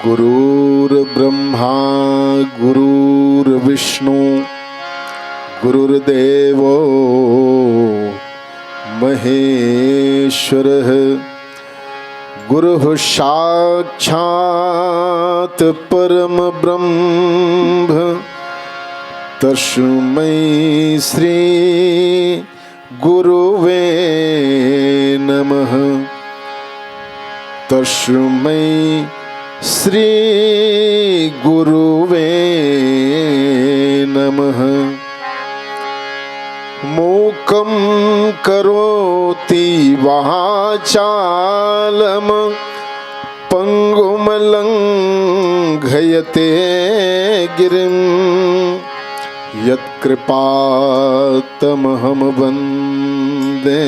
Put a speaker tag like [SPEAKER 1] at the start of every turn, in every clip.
[SPEAKER 1] गुरुर्ब्रह्मा गुरुर्विष्णु गुरुर्देवो महेश्वरः गुरुः साक्षात् परम ब्रह्म तस्मै श्री गुरुवे नमः। तस्मै श्री गुरुवे नमः। मूकं करोति वाचालं पंगुं लंघयते गिरिं यत्कृपातमहं वन्दे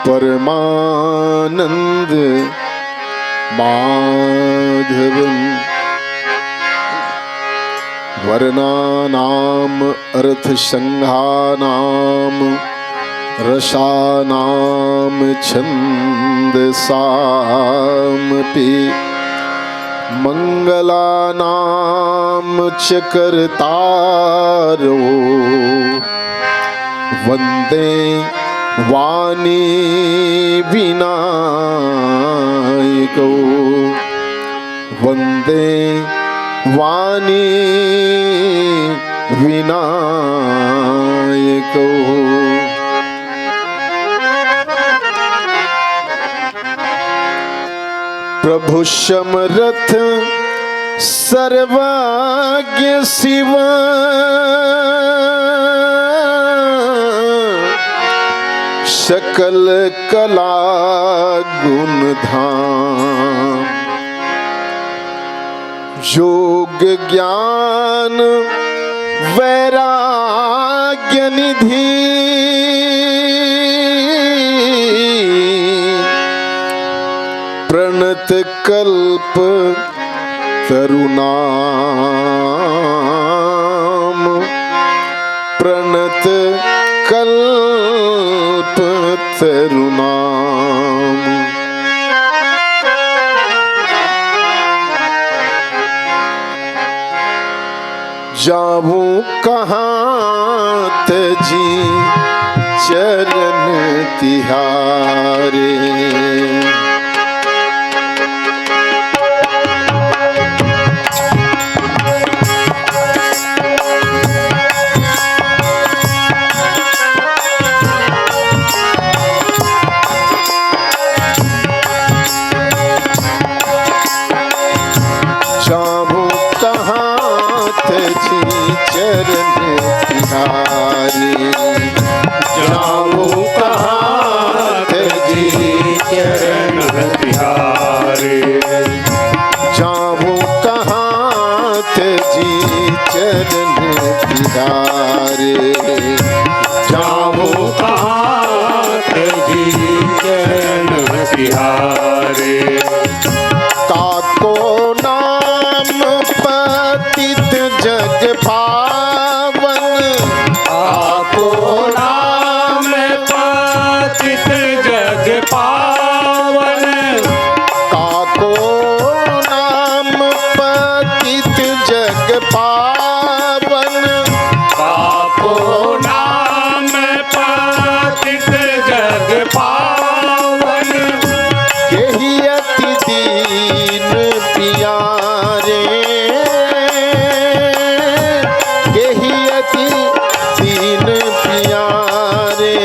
[SPEAKER 1] परमानंद माधवम्। वर्णानाम् अर्थसंहानाम् रसानां छन्दसामपि मंगलानां च कर्तारो वन्दे वाणी विनायको वन्दे वाणी विनायको। प्रभु समर्थ सर्वज्ञ शिव सकल कला गुण धाम योग ज्ञान वैराग्य निधि प्रणत कल्प तरुनाम प्रणत कल्प तरुनाम। जाऊं कहाँ तजी चरण तिहारे चरण तिहारे जाऊं कहाँ तजी चरण तिहारे जाऊं कहाँ तजी चरण तिहारे
[SPEAKER 2] जाऊं कहाँ तजी चरण तिहारे।
[SPEAKER 1] काको नाम पतित जग पावन
[SPEAKER 2] आपो नाम पतित जग पावन
[SPEAKER 1] काको नाम पतित जग पावन
[SPEAKER 2] आपो नाम पतित जग पावन
[SPEAKER 1] यही अति दीन पियारे यही अति दीन पियारे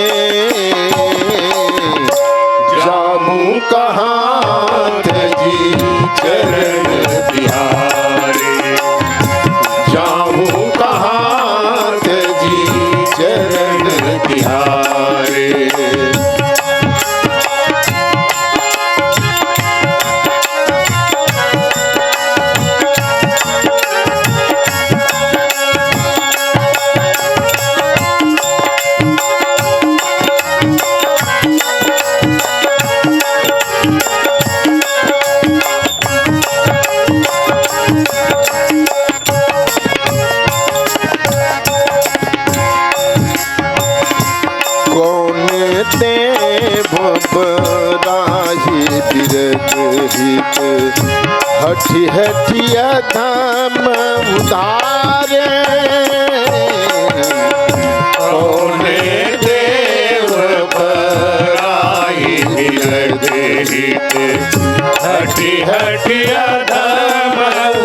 [SPEAKER 1] जाऊं कहाँ
[SPEAKER 2] तजी चरण तिहारे
[SPEAKER 1] जाऊं कहाँ
[SPEAKER 2] तजी चरण तिहारे।
[SPEAKER 1] बराही बिरद हित हठी हठिया धाम उधारे
[SPEAKER 2] कौने देव बराई हित हठी हठी अधम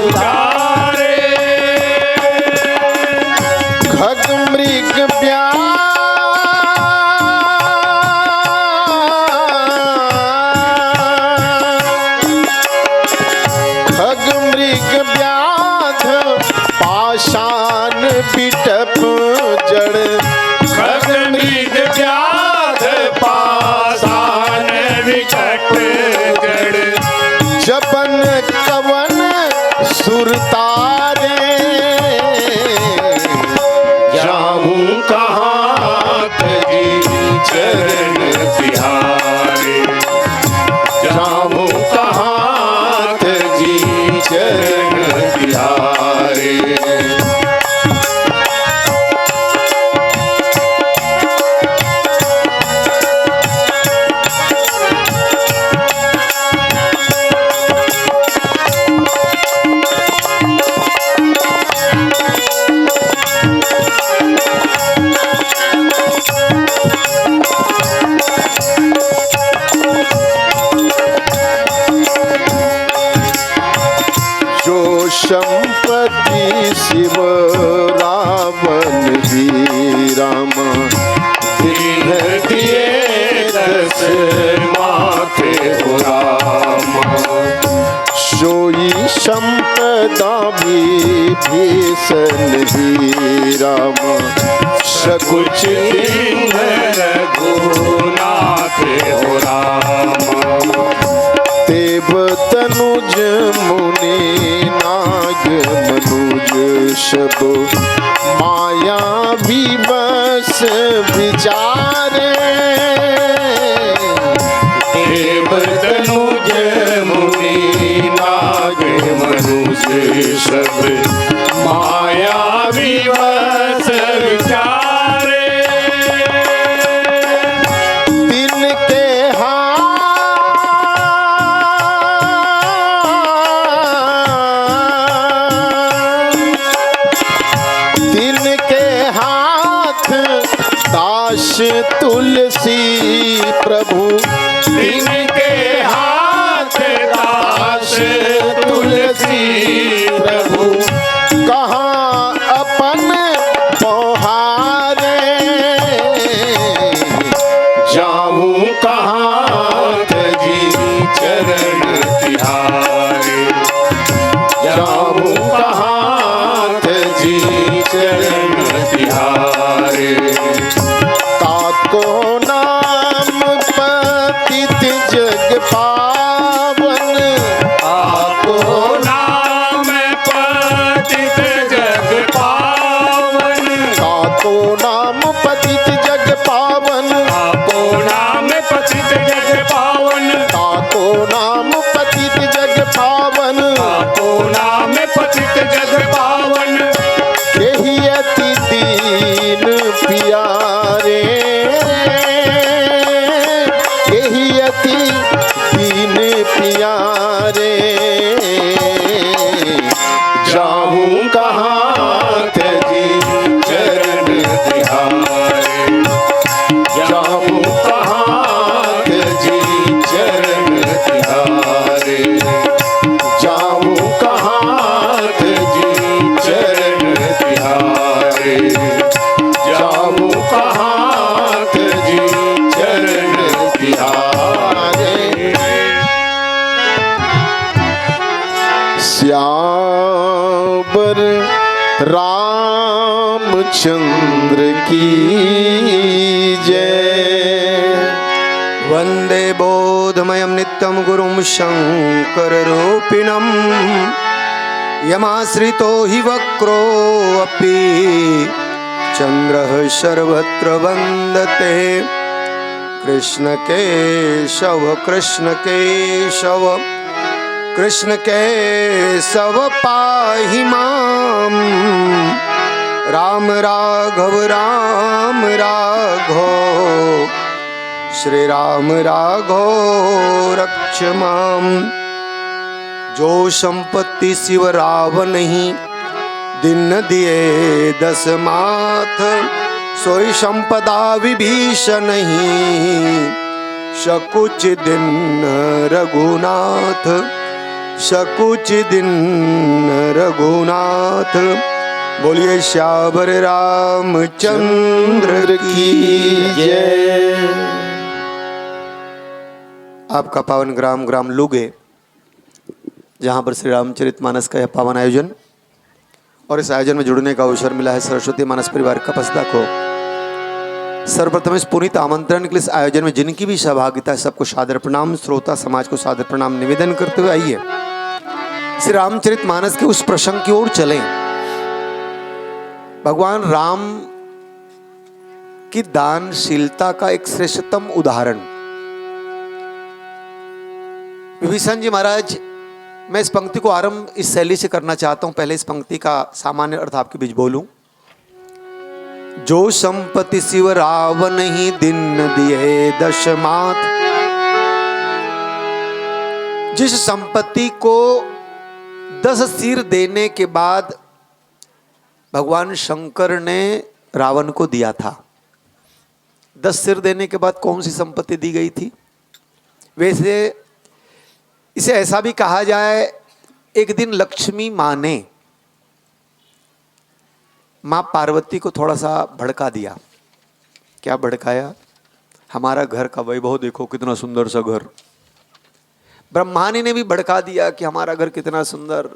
[SPEAKER 2] उतारे
[SPEAKER 1] खग मृग खग मृग व्याध पाषाण बिटप जड़
[SPEAKER 2] खग मृग व्याध पाषाण विकट जड़
[SPEAKER 1] जपन कवन सुरतारे
[SPEAKER 2] जाऊं कहाँ तेरी चरण तिहारे जाऊं कहाँ तेरी चरण तिहारे
[SPEAKER 1] जो संपत्ति शिव रावण ही राम
[SPEAKER 2] दीन दिए दस माथे हो राम
[SPEAKER 1] सोई संपदा भीषण ही राम
[SPEAKER 2] सकुच दीन रघुनाथ हो राम
[SPEAKER 1] देव तनुज मुनि नाग मनुज सब माया विवश विचारे
[SPEAKER 2] देव तनुज मुनि नाग मनुष्य सब माया विवश विचारे
[SPEAKER 1] दिन के दिन के हाथ दास तुलसी प्रभु
[SPEAKER 2] दिन के हाथ दास तुलसी प्रभु
[SPEAKER 1] कहाँ अपन पोहारे
[SPEAKER 2] जाऊं कहाँ तजी चरण तिहारे जाऊं कहाँ तजी चरण तिहारे
[SPEAKER 1] काको नाम पतित जग पावन
[SPEAKER 2] आपो नाम पतित जग पावन
[SPEAKER 1] काको नाम पतित जग पावन
[SPEAKER 2] आपो नाम पतित जग पावन
[SPEAKER 1] काको नाम पतित जग पावन
[SPEAKER 2] आपो नाम पतित जग पावन
[SPEAKER 1] यही अति दीन प्यारे यही अति दीन प्यारे
[SPEAKER 2] जाऊं कहाँ तेरी चरण तिहारे जाऊं कहाँ तेरी चरण तिहारे जाऊं कहाँ तेरी चरण तिहारे जाऊं कहाँ तेरी चरण तिहारे
[SPEAKER 1] श्यावर रामचंद्र की जय
[SPEAKER 3] वन्दे बोधमयं नित्यं गुरुं शङ्कररूपिणं यमाश्रितो हि वक्रोऽपि चन्द्रः सर्वत्र वन्दते कृष्णकेशव कृष्णकेशव कृष्णकेशव पाहि मां राम राघव श्री राम राघो रक्ष माम। जो संपत्ति शिव रावण ही दिन दिए दस माथ, सोई संपदा विभीषण ही सकुच दिन रघुनाथ, सकुच दिन रघुनाथ। बोलिए श्यावर रामचंद्र की जय। आपका पावन ग्राम ग्राम लुगे, जहाँ पर श्री रामचरितमानस का यह पावन आयोजन और इस आयोजन में जुड़ने का अवसर मिला है सरस्वती मानस परिवार कपसदा को। सर्वप्रथम इस पुनीत आमंत्रण के लिए इस आयोजन में जिनकी भी सहभागिता है सबको सादर प्रणाम, श्रोता समाज को सादर प्रणाम निवेदन करते हुए आइए श्री रामचरितमानस के उस प्रसंग की ओर चलें। भगवान राम की दानशीलता का एक श्रेष्ठतम उदाहरण। विभीषण जी महाराज, मैं इस पंक्ति को आरंभ इस शैली से करना चाहता हूं। पहले इस पंक्ति का सामान्य अर्थ आपके बीच बोलूं। जो संपत्ति शिव रावण ही दिन दिए दश माथ, जिस संपत्ति को 10 सिर देने के बाद भगवान शंकर ने रावण को दिया था। 10 सिर देने के बाद कौन सी संपत्ति दी गई थी? वैसे इसे ऐसा भी कहा जाए, एक दिन लक्ष्मी माँ ने माँ पार्वती को थोड़ा सा भड़का दिया। क्या भड़काया? हमारा घर का वैभव देखो, कितना सुंदर सा घर। ब्रह्मानी ने भी भड़का दिया कि हमारा घर कितना सुंदर,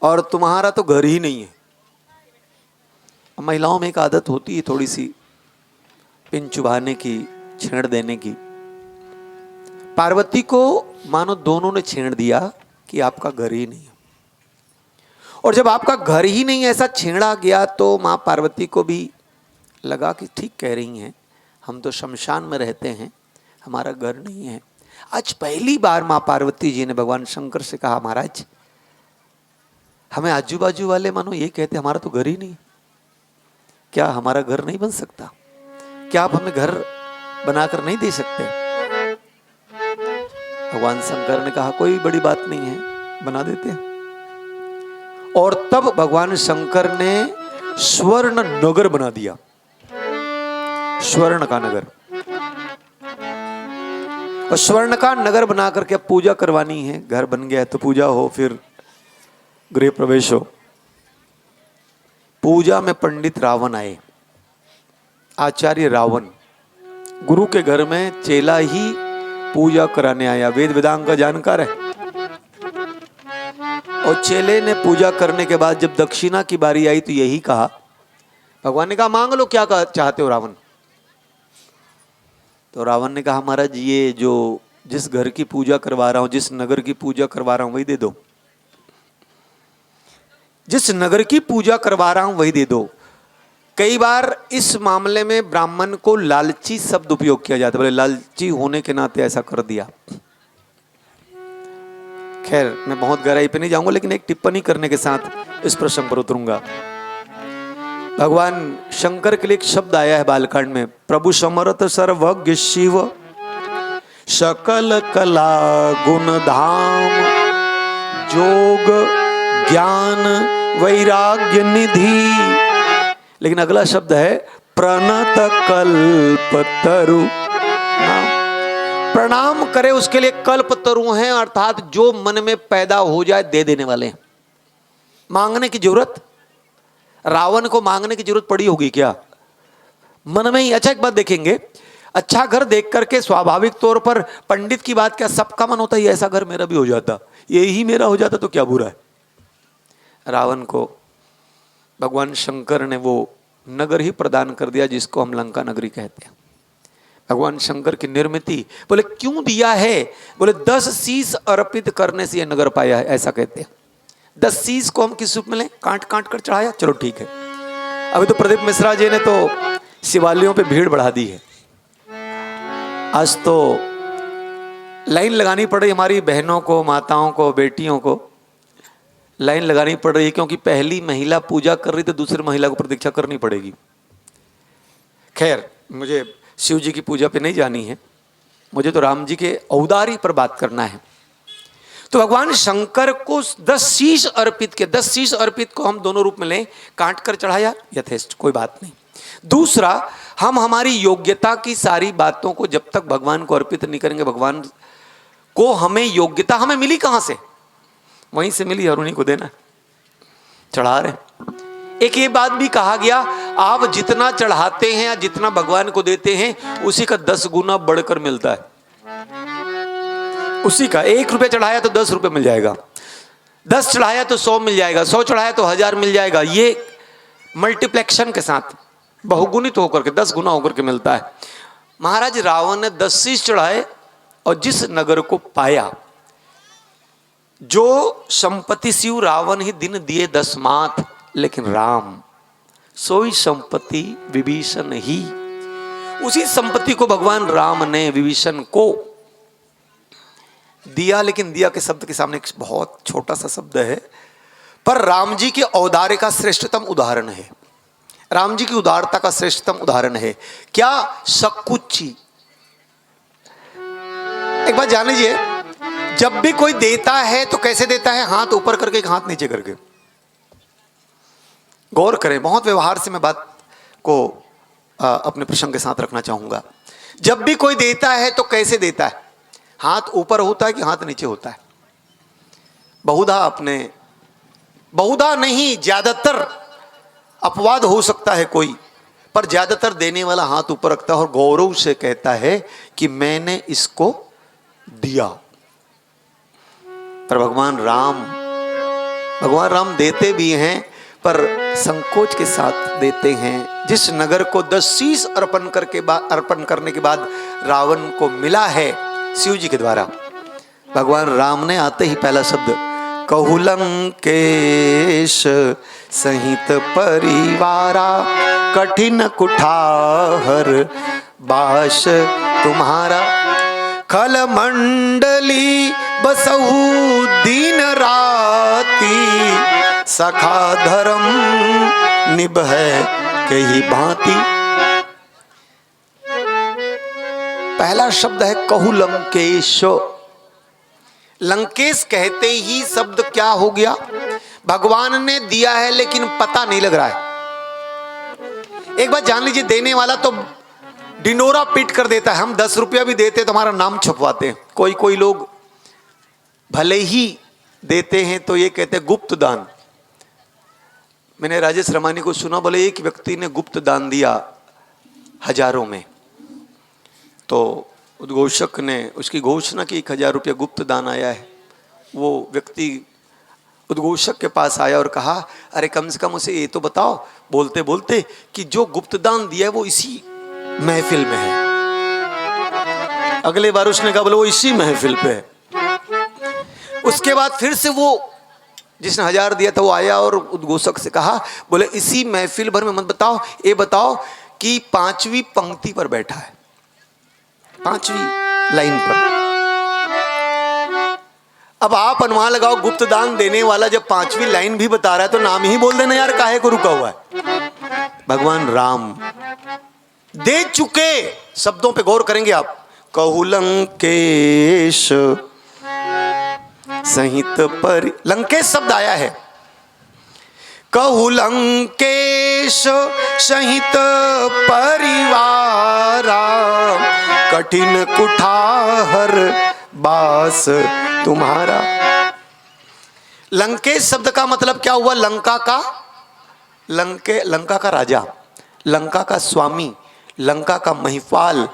[SPEAKER 3] और तुम्हारा तो घर ही नहीं है। महिलाओं में एक आदत होती है थोड़ी सी पिन चुभाने की, छेड़ देने की। पार्वती को मानो दोनों ने छेड़ दिया कि आपका घर ही नहीं है। और जब आपका घर ही नहीं ऐसा छेड़ा गया तो माँ पार्वती को भी लगा कि ठीक कह रही हैं, हम तो शमशान में रहते हैं, हमारा घर नहीं है। आज पहली बार माँ पार्वती जी ने भगवान शंकर से कहा, महाराज हमें आजू बाजू वाले मानो ये कहते हमारा तो घर ही नहीं, क्या हमारा घर नहीं बन सकता? क्या आप हमें घर बनाकर नहीं दे सकते? भगवान शंकर ने कहा कोई बड़ी बात नहीं है, बना देते हैं। और तब भगवान शंकर ने स्वर्ण नगर बना दिया, स्वर्ण का नगर। और स्वर्ण का नगर बना करके पूजा करवानी है, घर बन गया है तो पूजा हो, फिर गृह प्रवेश हो। पूजा में पंडित रावण आए, आचार्य रावण। गुरु के घर में चेला ही पूजा कराने आया, वेद वेदांग का जानकार है। और चेले ने पूजा करने के बाद जब दक्षिणा की बारी आई तो यही कहा, भगवान ने कहा मांग लो क्या चाहते हो रावण। तो रावण ने कहा महाराज ये जो जिस घर की पूजा करवा रहा हूं, जिस नगर की पूजा करवा रहा हूं वही दे दो। जिस नगर की पूजा करवा रहा हूं वही दे दो। कई बार इस मामले में ब्राह्मण को लालची शब्द उपयोग किया जाता है, बोले लालची होने के नाते ऐसा कर दिया। खैर मैं बहुत गहराई पे नहीं जाऊंगा, लेकिन एक टिप्पणी करने के साथ इस प्रसंग पर उतरूंगा। भगवान शंकर के लिए एक शब्द आया है बालकांड में, प्रभु समर्थ सर्वज्ञ शिव सकल कला गुण धाम, जोग ज्ञान वैराग्य निधि। लेकिन अगला शब्द है प्रणत कल्पतरु। प्रणाम करे उसके लिए कल्पतरु हैं, अर्थात जो मन में पैदा हो जाए दे देने वाले हैं। मांगने की जरूरत, रावण को मांगने की जरूरत पड़ी होगी क्या? मन में ही। अच्छा एक बात देखेंगे, अच्छा घर देख करके स्वाभाविक तौर पर पंडित की बात क्या सबका मन होता है ऐसा घर मेरा भी हो जाता, यही मेरा हो जाता तो क्या बुरा है। रावण को भगवान शंकर ने वो नगर ही प्रदान कर दिया जिसको हम लंका नगरी कहते हैं। भगवान शंकर की निर्मिति। बोले क्यों दिया है? बोले 10 शीश अर्पित करने से यह नगर पाया है, ऐसा कहते हैं। 10 शीश को हम किस रूप में लें? काट काट कर चढ़ाया, चलो ठीक है। अभी तो प्रदीप मिश्रा जी ने तो शिवालयों पे भीड़ बढ़ा दी है। आज तो लाइन लगानी पड़ रही हमारी बहनों को, माताओं को, बेटियों को लाइन लगानी पड़ रही है, क्योंकि पहली महिला पूजा कर रही तो दूसरी महिला को प्रतीक्षा करनी पड़ेगी। खैर मुझे शिव जी की पूजा पे नहीं जानी है, मुझे तो राम जी के औदारी पर बात करना है। तो भगवान शंकर को 10 शीश अर्पित किए। 10 शीश अर्पित को हम दोनों रूप में लें, काट कर चढ़ाया यथेष्ट, कोई बात नहीं। दूसरा, हम हमारी योग्यता की सारी बातों को जब तक भगवान को अर्पित नहीं करेंगे, भगवान को हमें योग्यता हमें मिली कहां से? वहीं से मिली और उन्हीं को देना, चढ़ा रहे। एक ये बात भी कहा गया, आप जितना चढ़ाते हैं या जितना भगवान को देते हैं उसी का 10 गुना बढ़कर मिलता है। उसी का 1 रुपये चढ़ाया तो 10 रुपये मिल जाएगा, 10 चढ़ाया तो 100 मिल जाएगा, 100 चढ़ाया तो 1000 मिल जाएगा। ये मल्टीप्लेक्शन के साथ बहुगुणित होकर के 10 गुना होकर के मिलता है। महाराज रावण ने 10 शीश चढ़ाए और जिस नगर को पाया, जो संपत्ति शिव रावण ही दिन दिए 10 मात, लेकिन राम सोई संपत्ति विभीषण ही। उसी संपत्ति को भगवान राम ने विभीषण को दिया, लेकिन दिया के शब्द के सामने एक बहुत छोटा सा शब्द है, पर राम जी के औदार्य का श्रेष्ठतम उदाहरण है। राम जी की उदारता का श्रेष्ठतम उदाहरण है क्या? सकुची। एक बात जान लीजिए, जब भी कोई देता है तो कैसे देता है? हाथ ऊपर करके, एक हाथ नीचे करके। गौर करें, बहुत व्यवहार से मैं बात को अपने प्रसंग के साथ रखना चाहूंगा। जब भी कोई देता है तो कैसे देता है? हाथ ऊपर होता है कि हाथ नीचे होता है? बहुधा नहीं, ज्यादातर अपवाद हो सकता है कोई, पर ज्यादातर देने वाला हाथ ऊपर रखता है और गौरव से कहता है कि मैंने इसको दिया। पर भगवान राम देते भी हैं, पर संकोच के साथ देते हैं। जिस नगर को 10 शीश अर्पण करने के बाद रावण को मिला है शिव जी के द्वारा, भगवान राम ने आते ही पहला शब्द कहु लंकेश सहित परिवारा, कठिन कुठार बास तुम्हारा, खल मंडली बसहु दिन राती, सखा धर्म निभै कही भांति। पहला शब्द है कहु लंकेश। लंकेश कहते ही शब्द क्या हो गया? भगवान ने दिया है लेकिन पता नहीं लग रहा है। एक बात जान लीजिए, देने वाला तो डिंडोरा पीट कर देता है। हम 10 रुपया भी देते तो हमारा नाम छपवाते हैं। कोई लोग भले ही देते हैं तो ये कहते हैं गुप्त दान। मैंने राजेश रमानी को सुना, बोले एक व्यक्ति ने गुप्त दान दिया हजारों में, तो उद्घोषक ने उसकी घोषणा की 1000 रुपया गुप्त दान आया है। वो व्यक्ति उद्घोषक के पास आया और कहा, अरे कम से कम उसे ये तो बताओ, बोलते बोलते, कि जो गुप्त दान दिया है वो इसी महफिल में है। अगले बार उसने कहा, बोले वो इसी महफिल पे है। उसके बाद फिर से वो जिसने 1000 दिया था वो आया और उद्घोषक से कहा, बोले इसी महफिल भर में मत बताओ, ये बताओ कि 5वीं पंक्ति पर बैठा है, 5वीं लाइन पर। अब आप अनुमान लगाओ, गुप्त दान देने वाला जब 5वीं लाइन भी बता रहा है तो नाम ही बोल देना यार, काहे को रुका हुआ है? भगवान राम दे चुके शब्दों पे गौर करेंगे आप। कहु लंकेश सहित पर, लंकेश शब्द आया है। कहु लंकेश सहित परिवारा, कठिन कुठार बास तुम्हारा। लंकेश शब्द का मतलब क्या हुआ? लंका का राजा, लंका का स्वामी, लंका का महिपाल।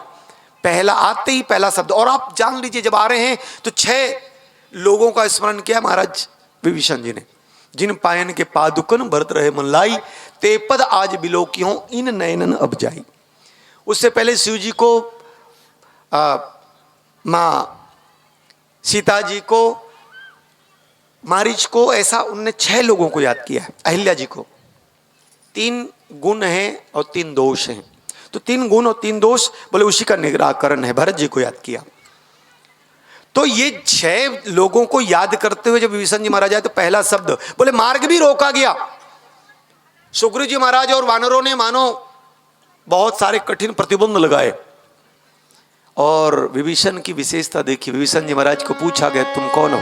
[SPEAKER 3] पहला आते ही पहला शब्द। और आप जान लीजिए, जब आ रहे हैं तो 6 लोगों का स्मरण किया महाराज विभीषण जी ने। जिन पायन के पादुकन भरत रहे मन लाई, ते पद आज बिलोकियों इन नयनन अब जाई। उससे पहले शिव जी को, माँ सीता जी को, मारीच को, ऐसा उनने 6 लोगों को याद किया है। अहिल्या जी को 3 गुण हैं और 3 दोष हैं, तो 3 गुण और 3 दोष बोले उसी का निराकरण है। भरत जी को याद किया। तो ये 6 लोगों को याद करते हुए जब विभीषण जी महाराज आए तो पहला शब्द बोले, मार्ग भी रोका गया। सुग्रीव जी महाराज और वानरों ने मानो बहुत सारे कठिन प्रतिबंध लगाए, और विभीषण की विशेषता देखी। विभीषण जी महाराज को पूछा गया तुम कौन हो?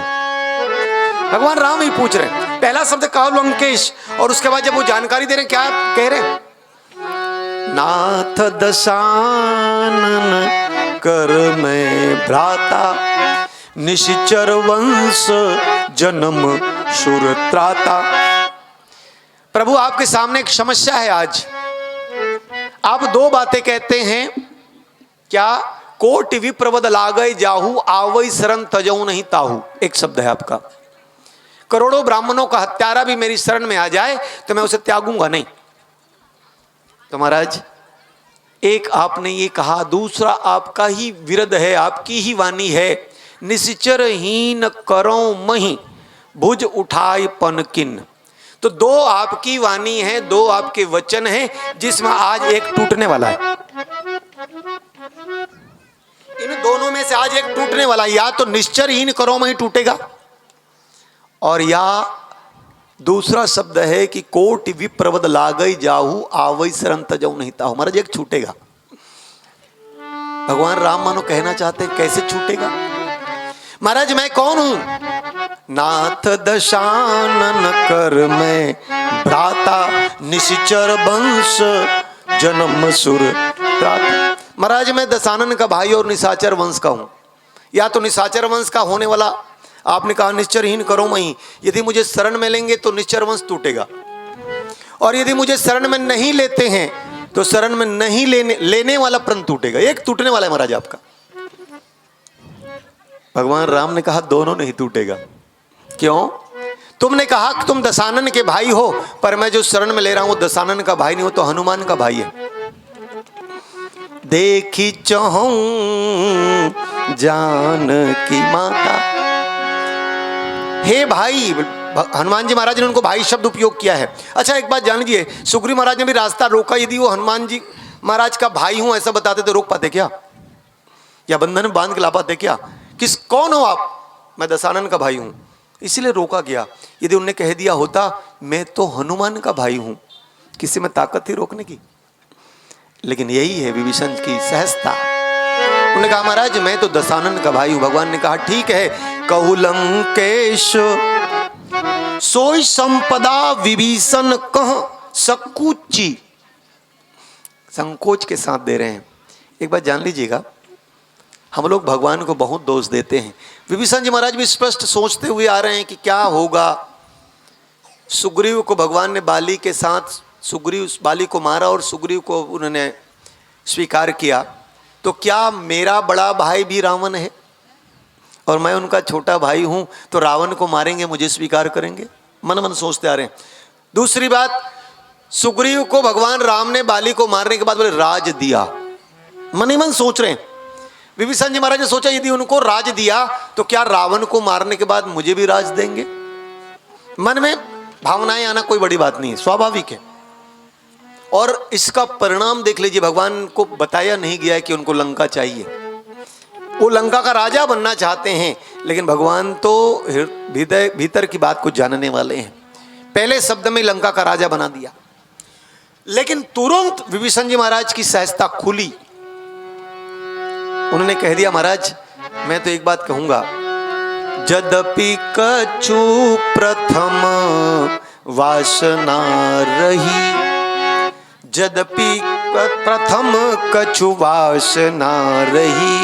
[SPEAKER 3] भगवान राम ही पूछ रहे हैं। पहला शब्द कहा लंकेश, और उसके बाद जब वो जानकारी दे रहे हैं, क्या कह रहे हैं? नाथ दशानन कर मैं भ्राता, निशिचर वंश जन्म सुर त्राता। प्रभु आपके सामने एक समस्या है आज। आप दो बातें कहते हैं, क्या? कोटि विप्रवद लागय जाहू, आवई शरण तजऊ नहीं ताहू। एक शब्द है आपका। करोड़ों ब्राह्मणों का हत्यारा भी मेरी शरण में आ जाए तो मैं उसे त्यागूंगा नहीं। तो महाराज, एक आपने ये कहा, दूसरा आपका ही विरद है, आपकी ही वाणी है, निश्चर हीन करो मही भुज उठाए पनकिन। तो दो आपकी वाणी है, दो आपके वचन हैं, जिसमें आज एक टूटने वाला है। इन दोनों में से आज एक टूटने वाला है। या तो निश्चरहीन करो मही टूटेगा, और या दूसरा शब्द है कि कोटि विप्रवद लागई जाहू, आवई शरण तजऊ नहीं ताहू। महाराज एक छूटेगा। भगवान राम मानो कहना चाहते हैं, कैसे छूटेगा? महाराज मैं कौन हूं? नाथ दशानन कर मैं भ्राता, निशिचर वंश जन्म सुर त्राता। महाराज मैं दशानन का भाई और निशाचर वंश का हूं। या तो निशाचर वंश का होने वाला, आपने कहा निश्चरहीन करो मही, यदि मुझे शरण में लेंगे तो निश्चर वंश टूटेगा, और यदि मुझे शरण में नहीं लेते हैं तो शरण में नहीं लेने वाला प्रण टूटेगा। एक टूटने वाला है महाराज आपका। भगवान राम ने कहा दोनों नहीं टूटेगा। क्यों? तुमने कहा कि तुम दशानन के भाई हो, पर मैं जो शरण में ले रहा हूं वो दशानन का भाई नहीं, हो तो हनुमान का भाई है। देखी चहूं जान की माता। हे भाई, हनुमान जी महाराज ने उनको भाई शब्द उपयोग किया है। अच्छा एक बात जान लीजिए, सुग्रीव महाराज ने भी रास्ता रोका, यदि वो हनुमान जी महाराज का भाई हूं ऐसा बताते तो रोक पाते क्या? या बंधन में बांध के ला पाते क्या? कौन हो आप? मैं दशानन का भाई हूं, इसीलिए रोका गया। यदि उनने कह दिया होता मैं तो हनुमान का भाई हूं, किसी में ताकत थी रोकने की? लेकिन यही है विभीषण की सहजता। उन्होंने कहा महाराज मैं तो दशानन का भाई हूं। भगवान ने कहा ठीक है, कहु लंकेश सोई संपदा विभीषण कह सकुची। संकोच के साथ दे रहे हैं। एक बात जान लीजिएगा, हम लोग भगवान को बहुत दोष देते हैं। विभीषण जी महाराज भी स्पष्ट सोचते हुए आ रहे हैं कि क्या होगा। सुग्रीव को भगवान ने बाली के साथ, सुग्रीव बाली को मारा और सुग्रीव को उन्होंने स्वीकार किया, तो क्या मेरा बड़ा भाई भी रावण है और मैं उनका छोटा भाई हूं, तो रावण को मारेंगे मुझे स्वीकार करेंगे? मन मन सोचते आ रहे हैं। दूसरी बात, सुग्रीव को भगवान राम ने बाली को मारने के बाद बोले राज दिया, मन ही मन सोच रहे हैं। विभीषण जी महाराज ने सोचा यदि उनको राज दिया तो क्या रावण को मारने के बाद मुझे भी राज देंगे? मन में भावनाएं आना कोई बड़ी बात नहीं है, स्वाभाविक है। और इसका परिणाम देख लीजिए, भगवान को बताया नहीं गया है कि उनको लंका चाहिए। वो लंका का राजा बनना चाहते हैं, लेकिन भगवान तो भीतर की बात को जानने वाले हैं। पहले शब्द में लंका का राजा बना दिया, लेकिन तुरंत विभीषण जी महाराज की सहजता खुली। उन्होंने कह दिया महाराज मैं तो एक बात कहूंगा, यद्यपि कछु प्रथम वासना रही, यद्यपि प्रथम कछु वासना रही,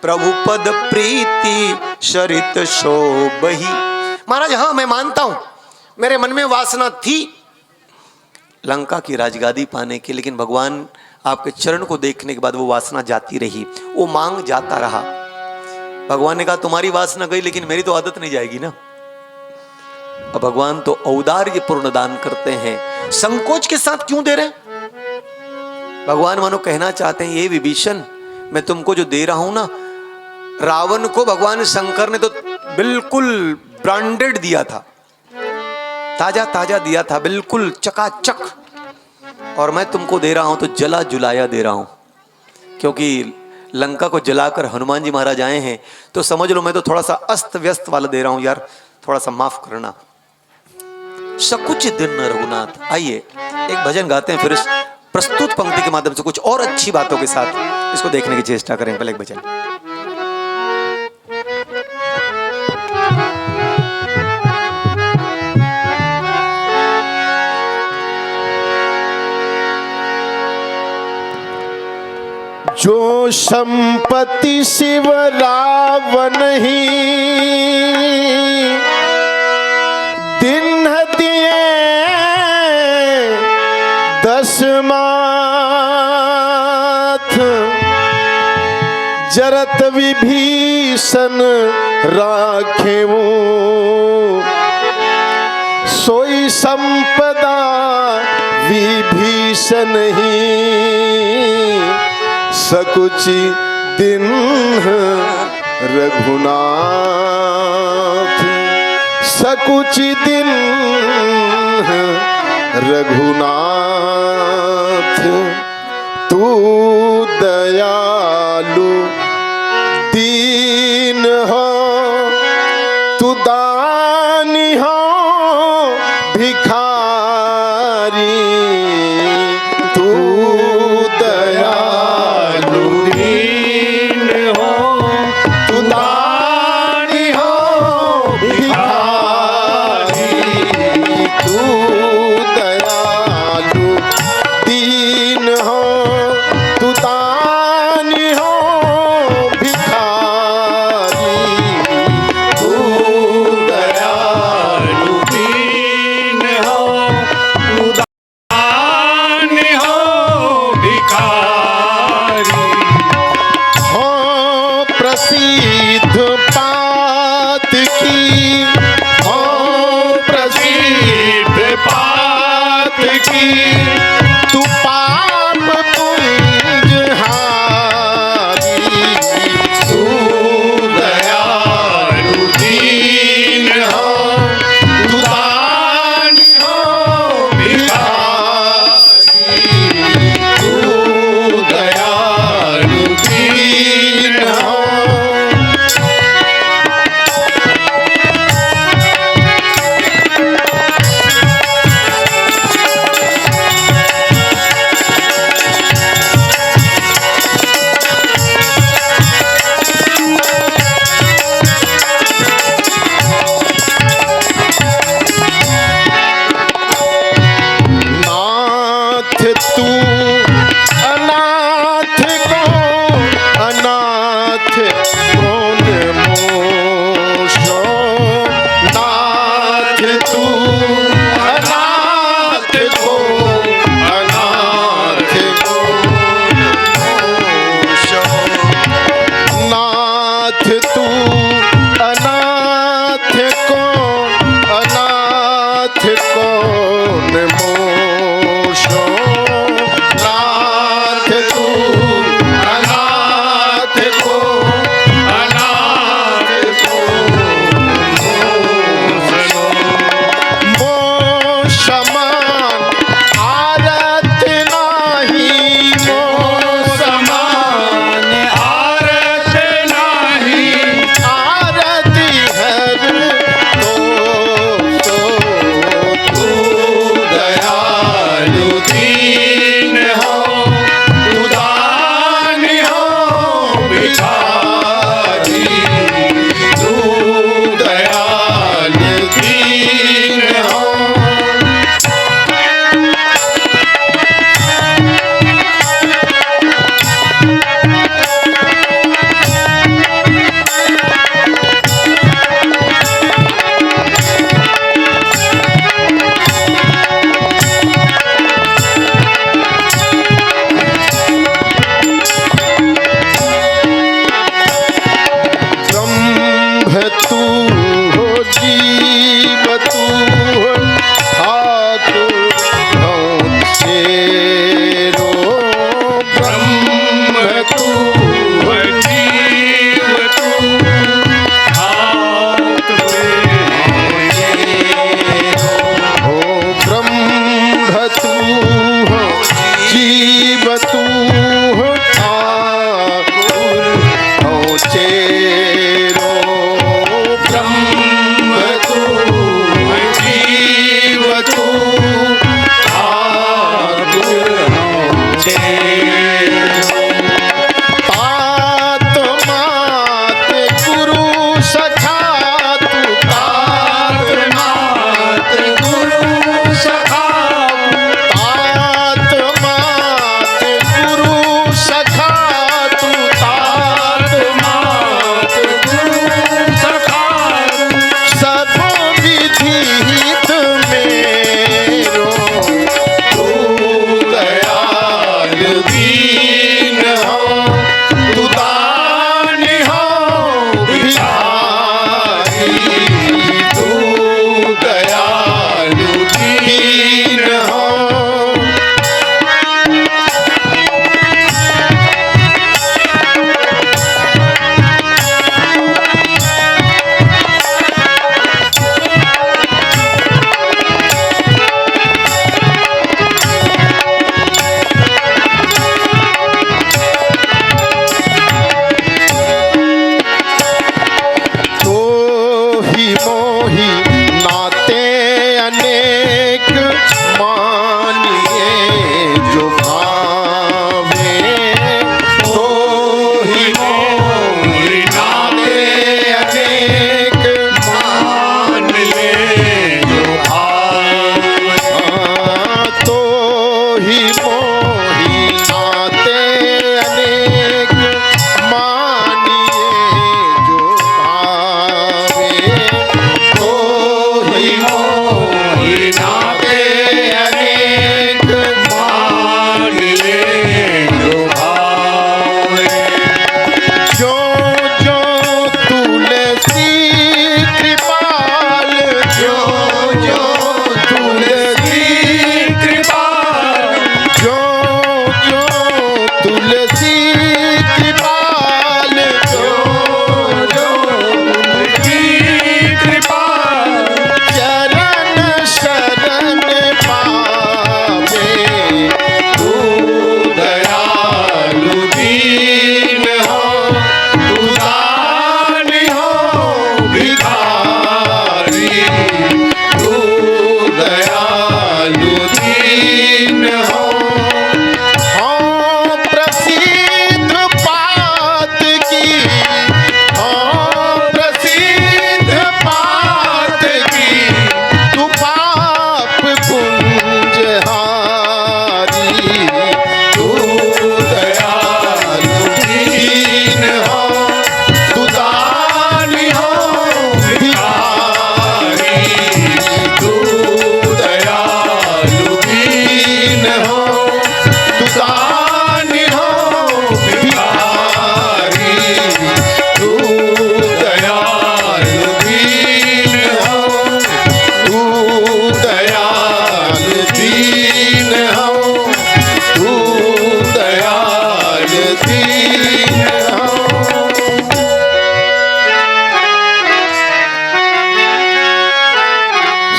[SPEAKER 3] प्रभु पद प्रीति सरित शोभही। महाराज हाँ मैं मानता हूं मेरे मन में वासना थी लंका की राजगादी पाने की, लेकिन भगवान आपके चरण को देखने के बाद वो वासना जाती रही, वो मांग जाता रहा। भगवान ने कहा तुम्हारी वासना गई लेकिन मेरी तो आदत नहीं जाएगी ना। अब भगवान तो औदार्य पूर्ण दान करते हैं, संकोच के साथ क्यों दे रहे हैं? भगवान मानो कहना चाहते हैं ये विभीषण मैं तुमको जो दे रहा हूं ना, रावण को भगवान शंकर ने तो बिल्कुल ब्रांडेड दिया था, ताजा ताजा दिया था, बिल्कुल चकाचक, और मैं तुमको दे रहा हूं तो जला जुलाया दे रहा हूं। क्योंकि लंका को जलाकर हनुमान जी महाराज आए हैं, तो समझ लो मैं तो थोड़ा सा अस्त व्यस्त वाला दे रहा हूं यार, थोड़ा सा माफ करना। सकुच दिन रघुनाथ। आइए एक भजन गाते हैं, फिर इस प्रस्तुत पंक्ति के माध्यम से कुछ और अच्छी बातों के साथ इसको देखने की चेष्टा करें। पहले एक भजन।
[SPEAKER 1] जो संपत्ति शिव रावण ही दिन दिए दशमाथ, जरत विभीषण राखे वो, सोई संपदा विभीषण ही, सकुचि दिन रघुनाथ, सकुचि दिन रघुनाथ। तू दयालु दीन हो, तू दानी हो भिखारी, तू दयालु दीन हो, तू दानी हो भिखारी, तू दयालु दीन हो, तू दानी हो भिखारी, तू दयालु
[SPEAKER 2] दीन हो, तू दानी हो भिखारी।
[SPEAKER 1] हो प्रसिद्ध पात की, हो प्रसिद्ध पात की, तू पाप पुंज हारी, तू दयालु दीन हो, तू दानी हो भिखारी, तू दयालु दीन हो,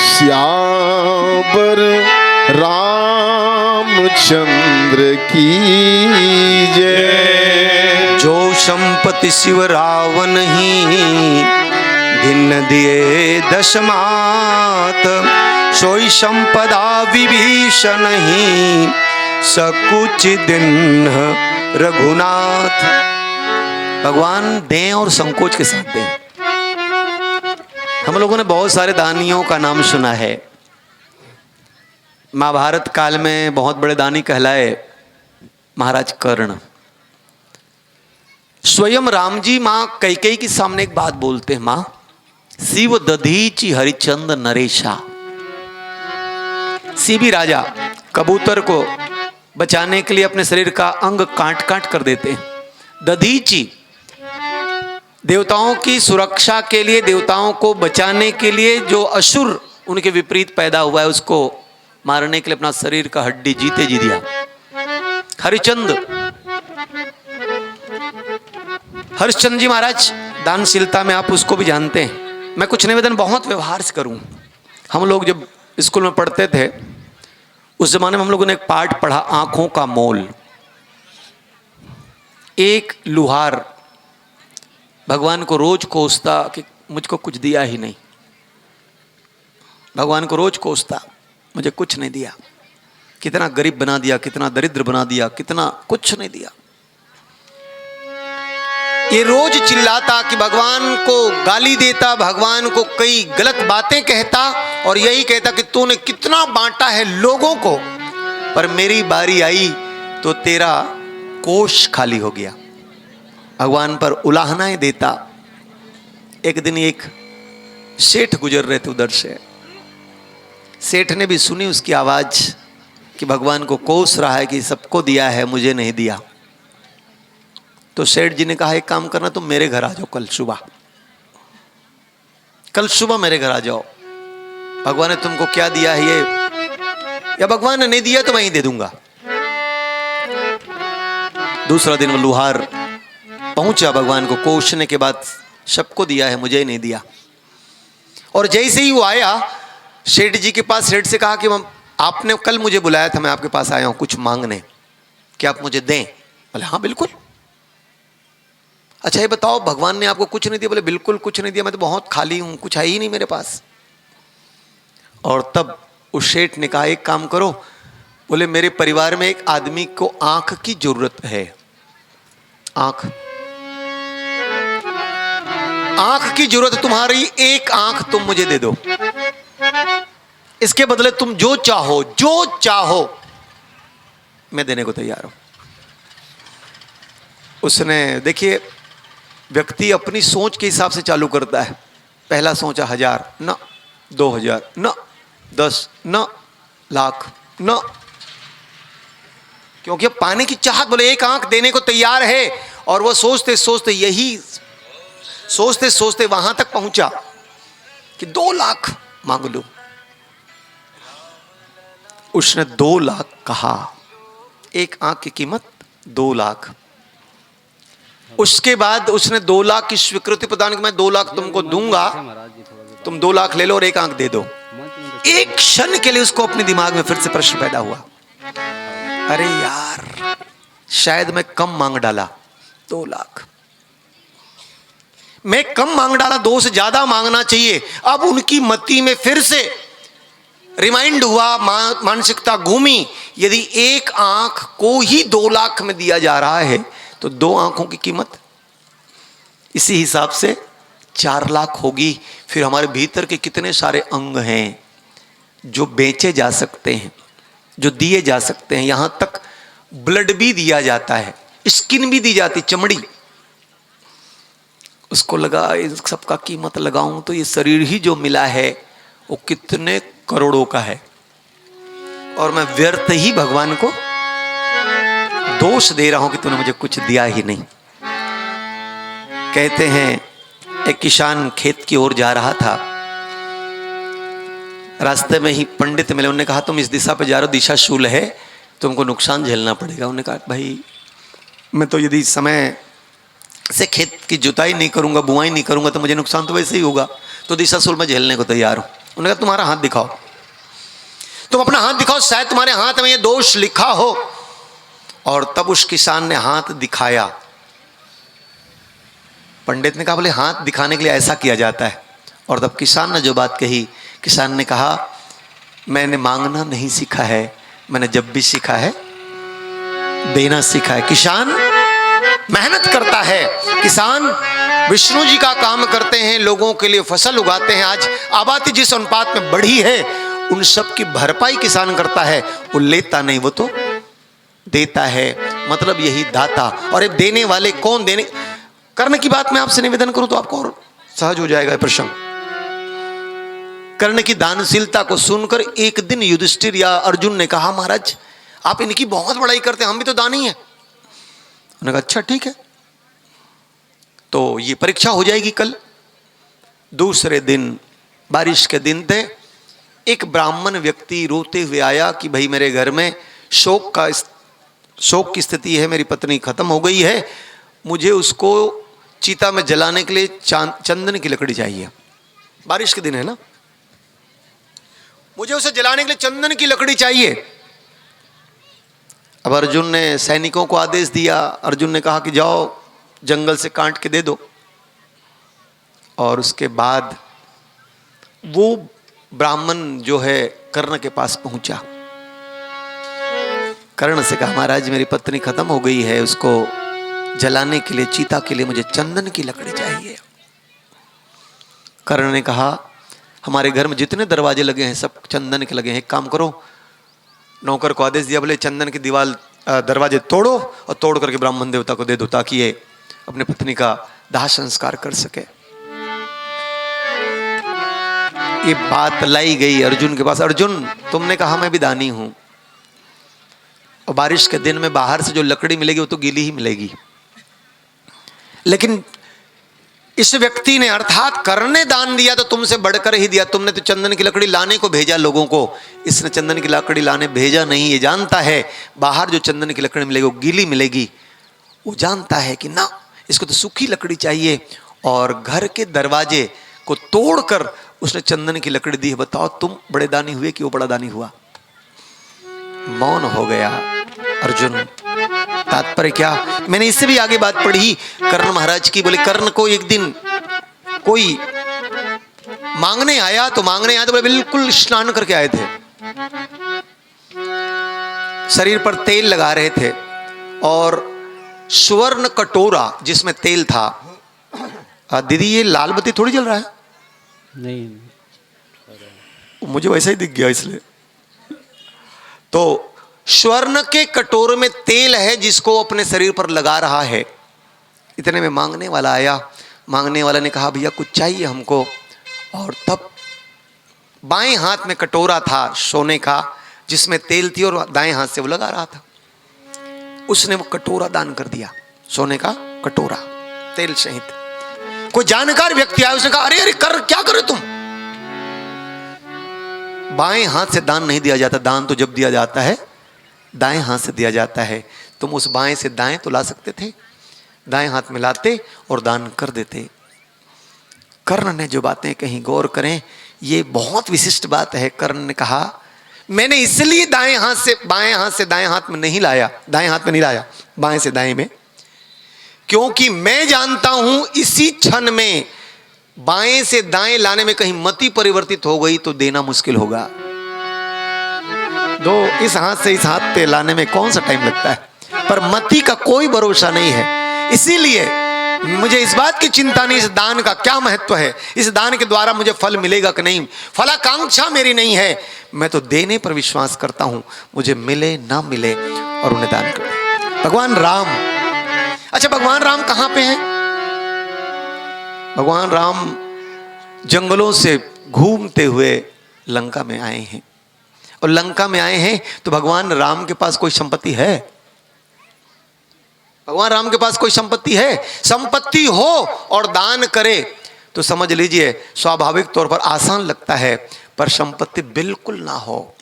[SPEAKER 1] श्यावर रामचंद्र की जय।
[SPEAKER 3] जो संपत्ति शिव रावण ही भिन्न दिए दशमात, सोई संपदा विभीषण ही सकुच दिन रघुनाथ। भगवान दें और संकोच के साथ दें। हम लोगों ने बहुत सारे दानियों का नाम सुना है। महाभारत काल में बहुत बड़े दानी कहलाए महाराज कर्ण। स्वयं राम जी मां कैकेयी के सामने एक बात बोलते हैं, मां शिव दधीचि हरिचंद नरेशा। शिवी राजा कबूतर को बचाने के लिए अपने शरीर का अंग काट काट कर देते हैं। दधीचि देवताओं की सुरक्षा के लिए, देवताओं को बचाने के लिए जो असुर उनके विपरीत पैदा हुआ है उसको मारने के लिए अपना शरीर का हड्डी जीते जी दिया। हरिश्चंद्र जी महाराज दानशीलता में आप उसको भी जानते हैं। मैं कुछ निवेदन बहुत व्यवहार से करूं। हम लोग जब स्कूल में पढ़ते थे उस जमाने में हम लोगों ने एक पाठ पढ़ा, आंखों का मोल। एक लुहार भगवान को रोज कोसता कि मुझको कुछ दिया ही नहीं। भगवान को रोज कोसता, मुझे कुछ नहीं दिया, कितना गरीब बना दिया, कितना दरिद्र बना दिया, कितना कुछ नहीं दिया। ये रोज चिल्लाता कि भगवान को गाली देता, भगवान को कई गलत बातें कहता और यही कहता कि तूने कितना बांटा है लोगों को, पर मेरी बारी आई तो तेरा कोष खाली हो गया। भगवान पर उलाहनाएं देता। एक दिन एक सेठ गुजर रहे थे उधर से। सेठ ने भी सुनी उसकी आवाज कि भगवान को कोस रहा है कि सबको दिया है मुझे नहीं दिया। तो सेठ जी ने कहा एक काम करना, तुम मेरे घर आ जाओ कल सुबह मेरे घर आ जाओ। भगवान ने तुमको क्या दिया है ये, या भगवान ने नहीं दिया तो मैं ही दे दूंगा। दूसरा दिन वो लुहार पहुंचा भगवान को कोसने के बाद, सबको दिया है मुझे ही नहीं दिया। और जैसे ही वो आया सेठ जी के पास, सेठ से कहा कि आपने कल मुझे बुलाया था, मैं आपके पास आया हूं कुछ मांगने, क्या आप मुझे दें? बोले हाँ बिल्कुल। अच्छा ये बताओ भगवान ने आपको कुछ नहीं दिया? बोले बिल्कुल कुछ नहीं दिया, मैं तो बहुत खाली हूं, कुछ है ही नहीं मेरे पास। और तब उस सेठ ने कहा एक काम करो, बोले मेरे परिवार में एक आदमी को आंख की जरूरत है। आंख की जरूरत है, तुम्हारी एक आंख तुम मुझे दे दो, इसके बदले तुम जो चाहो मैं देने को तैयार हूं। उसने, देखिए व्यक्ति अपनी सोच के हिसाब से चालू करता है। पहला सोचा 1000 न, 2000 न, 10 न, लाख न, क्योंकि पाने की चाहत, बोले एक आंख देने को तैयार है। और वो सोचते सोचते वहां तक पहुंचा कि 2 लाख मांग लो। उसने 2 लाख कहा, एक आंख की कीमत 2 लाख। उसके बाद उसने 2 लाख की स्वीकृति प्रदान की, मैं 2 लाख तुमको दूंगा, तुम 2 लाख ले लो और एक आंख दे दो। एक क्षण के लिए उसको अपने दिमाग में फिर से प्रश्न पैदा हुआ, अरे यार शायद मैं कम मांग डाला, 2 लाख मैं कम मांग डाला, 2 से ज्यादा मांगना चाहिए। अब उनकी मति में फिर से रिमाइंड हुआ, मानसिकता घूमी, यदि एक आंख को ही 2 लाख में दिया जा रहा है तो 2 आंखों की कीमत इसी हिसाब से 4 लाख होगी। फिर हमारे भीतर के कितने सारे अंग हैं जो बेचे जा सकते हैं, जो दिए जा सकते हैं। यहां तक ब्लड भी दिया जाता है, स्किन भी दी जाती, चमड़ी। उसको लगा इन सबका कीमत लगाऊं तो ये शरीर ही जो मिला है वो कितने करोड़ों का है, और मैं व्यर्थ ही भगवान को दोष दे रहा हूं कि तूने मुझे कुछ दिया ही नहीं। कहते हैं एक किसान खेत की ओर जा रहा था, रास्ते में ही पंडित मिले। उन्होंने कहा तुम इस दिशा पे जा रहे हो, दिशा शूल है, तुमको नुकसान झेलना पड़ेगा। उन्होंने कहा भाई मैं तो यदि समय से खेत की जुताई नहीं करूंगा, बुआई नहीं करूंगा, तो मुझे नुकसान तो वैसे ही होगा, तो दिशाशूल मैं झेलने को तैयार हूं। उन्होंने कहा तुम्हारा हाथ दिखाओ, तुम अपना हाथ दिखाओ, शायद तुम्हारे हाथ में ये दोष लिखा हो। और तब उस किसान ने हाथ दिखाया। पंडित ने कहा बोले हाथ दिखाने के लिए ऐसा किया जाता है। और तब किसान ने जो बात कही, किसान ने कहा मैंने मांगना नहीं सीखा है, मैंने जब भी सीखा है देना सीखा है। किसान मेहनत करता है, किसान विष्णु जी का काम करते हैं, लोगों के लिए फसल उगाते हैं। आज आबादी जिस अनुपात में बढ़ी है उन सब की भरपाई किसान करता है। वो लेता नहीं, वो तो देता है। मतलब यही दाता। और ये देने वाले कौन, देने कर्ण की बात मैं आपसे निवेदन करूं तो आपको और सहज हो जाएगा प्रश्न। कर्ण की दानशीलता को सुनकर एक दिन युधिष्ठिर या अर्जुन ने कहा महाराज आप इनकी बहुत बड़ाई करते हैं, हम भी तो दानी हैं। उन्होंने कहा अच्छा ठीक है, तो ये परीक्षा हो जाएगी कल। दूसरे दिन बारिश के दिन थे, एक ब्राह्मण व्यक्ति रोते हुए आया कि भाई मेरे घर में शोक की स्थिति है, मेरी पत्नी खत्म हो गई है, मुझे उसको चीता में जलाने के लिए चंदन की लकड़ी चाहिए। बारिश के दिन है ना, मुझे उसे जलाने के लिए चंदन की लकड़ी चाहिए। अब अर्जुन ने सैनिकों को आदेश दिया। अर्जुन ने कहा कि जाओ जंगल से काट के दे दो। और उसके बाद वो ब्राह्मण जो है कर्ण के पास पहुंचा। कर्ण से कहा महाराज मेरी पत्नी खत्म हो गई है, उसको जलाने के लिए, चीता के लिए मुझे चंदन की लकड़ी चाहिए। कर्ण ने कहा हमारे घर में जितने दरवाजे लगे हैं सब चंदन के लगे हैं, एक काम करो, नौकर को आदेश दिया बोले चंदन की दरवाजे तोड़ो और तोड़ करके ब्राह्मण देवता को दे दो ताकि ये अपनी पत्नी का दाह संस्कार कर सके। ये बात लाई गई अर्जुन के पास। अर्जुन तुमने कहा मैं भी दानी हूं, और बारिश के दिन में बाहर से जो लकड़ी मिलेगी वो तो गीली ही मिलेगी, लेकिन इस व्यक्ति ने अर्थात कर्ण ने दान दिया तो तुमसे बढ़कर ही दिया। तुमने तो चंदन की लकड़ी लाने को भेजा लोगों को, इसने चंदन की लकड़ी लाने भेजा नहीं। ये जानता है बाहर जो चंदन की लकड़ी मिलेगी वो गीली मिलेगी, वो जानता है कि ना इसको तो सूखी लकड़ी चाहिए। और घर के दरवाजे को तोड़कर उसने चंदन की लकड़ी दी है। बताओ तुम बड़े दानी हुए कि वो बड़ा दानी हुआ? मौन हो गया अर्जुन। तात्पर्य क्या, मैंने इससे भी आगे बात पढ़ी कर्ण महाराज की। बोले कर्ण को एक दिन कोई मांगने आया तो बोले बिल्कुल स्नान करके आए थे, शरीर पर तेल लगा रहे थे और स्वर्ण कटोरा जिसमें तेल था। दीदी ये लाल बत्ती थोड़ी जल रहा है?
[SPEAKER 2] नहीं,
[SPEAKER 3] मुझे वैसा ही दिख गया इसलिए। तो स्वर्ण के कटोरे में तेल है जिसको अपने शरीर पर लगा रहा है। इतने में मांगने वाला आया। मांगने वाला ने कहा भैया कुछ चाहिए हमको। और तब बाएं हाथ में कटोरा था सोने का जिसमें तेल थी और दाएं हाथ से वो लगा रहा था। उसने वो कटोरा दान कर दिया, सोने का कटोरा तेल सहित। कोई जानकार व्यक्ति आया, उसने कहा अरे अरे कर क्या करे तुम? बाएं हाथ से दान नहीं दिया जाता, दान तो जब दिया जाता है दाएं हाथ से दिया जाता है। तुम उस बाएं से दाएं तो ला सकते थे, दाएं हाथ में लाते और दान कर देते। कर्ण ने जो बातें कहीं गौर करें, ये बहुत विशिष्ट बात है। कर्ण ने कहा मैंने इसलिए बाएं हाथ से दाएं हाथ में नहीं लाया, दाएं हाथ में नहीं लाया, बाएं से दाएं में, क्योंकि मैं जानता हूं इसी क्षण में बाएं से दाएं लाने में कहीं मति परिवर्तित हो गई तो देना मुश्किल होगा। दो इस हाथ से इस हाथ पे लाने में कौन सा टाइम लगता है, पर मति का कोई भरोसा नहीं है। इसीलिए मुझे इस बात की चिंता नहीं, इस दान का क्या महत्व है, इस दान के द्वारा मुझे फल मिलेगा कि नहीं, फलाकांक्षा मेरी नहीं है। मैं तो देने पर विश्वास करता हूं, मुझे मिले ना मिले और उन्हें दान कर। भगवान राम, अच्छा भगवान राम कहां पे हैं? भगवान राम जंगलों से घूमते हुए लंका में आए हैं। और लंका में आए हैं तो भगवान राम के पास कोई संपत्ति है? भगवान राम के पास कोई संपत्ति है? संपत्ति हो और दान करे तो समझ लीजिए स्वाभाविक तौर पर आसान लगता है, पर संपत्ति बिल्कुल ना हो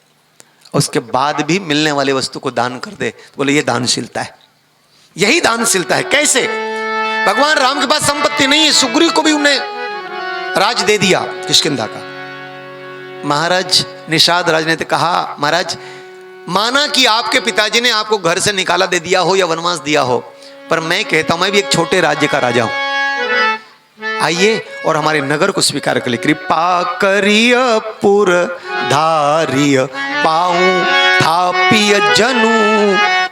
[SPEAKER 3] उसके बाद भी मिलने वाली वस्तु को दान कर दे तो बोले ये दानशीलता है। यही दानशीलता है। कैसे? भगवान राम के पास संपत्ति नहीं है, सुग्रीव को भी उन्हें राज दे दिया किष्किंधा का। महाराज निषाद राज ने तो कहा, महाराज माना कि आपके पिताजी ने आपको घर से निकाला दे दिया हो या वनवास दिया हो, पर मैं कहता हूं मैं भी एक छोटे राज्य का राजा हूं। आइए और हमारे नगर को स्वीकार कर ले। कृपा करिय पुर धारिय पाऊं थापिय जनु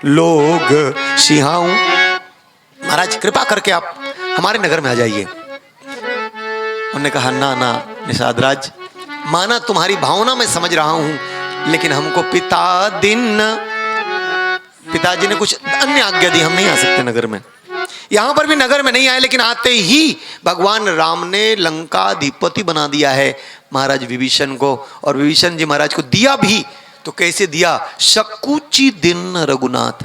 [SPEAKER 3] लोग सिहाऊं। महाराज कृपा करके आप हमारे नगर में आ जाइए। उन्होंने कहा ना ना निषाद राज, माना तुम्हारी भावना मैं समझ रहा हूं, लेकिन हमको पिताजी ने कुछ अन्य आज्ञा दी, हम नहीं आ सकते नगर में। यहां पर भी नगर में नहीं आए, लेकिन आते ही भगवान राम ने लंकाधिपति बना दिया है महाराज विभीषण को। और विभीषण जी महाराज को दिया भी तो कैसे दिया? शकुची दिन रघुनाथ।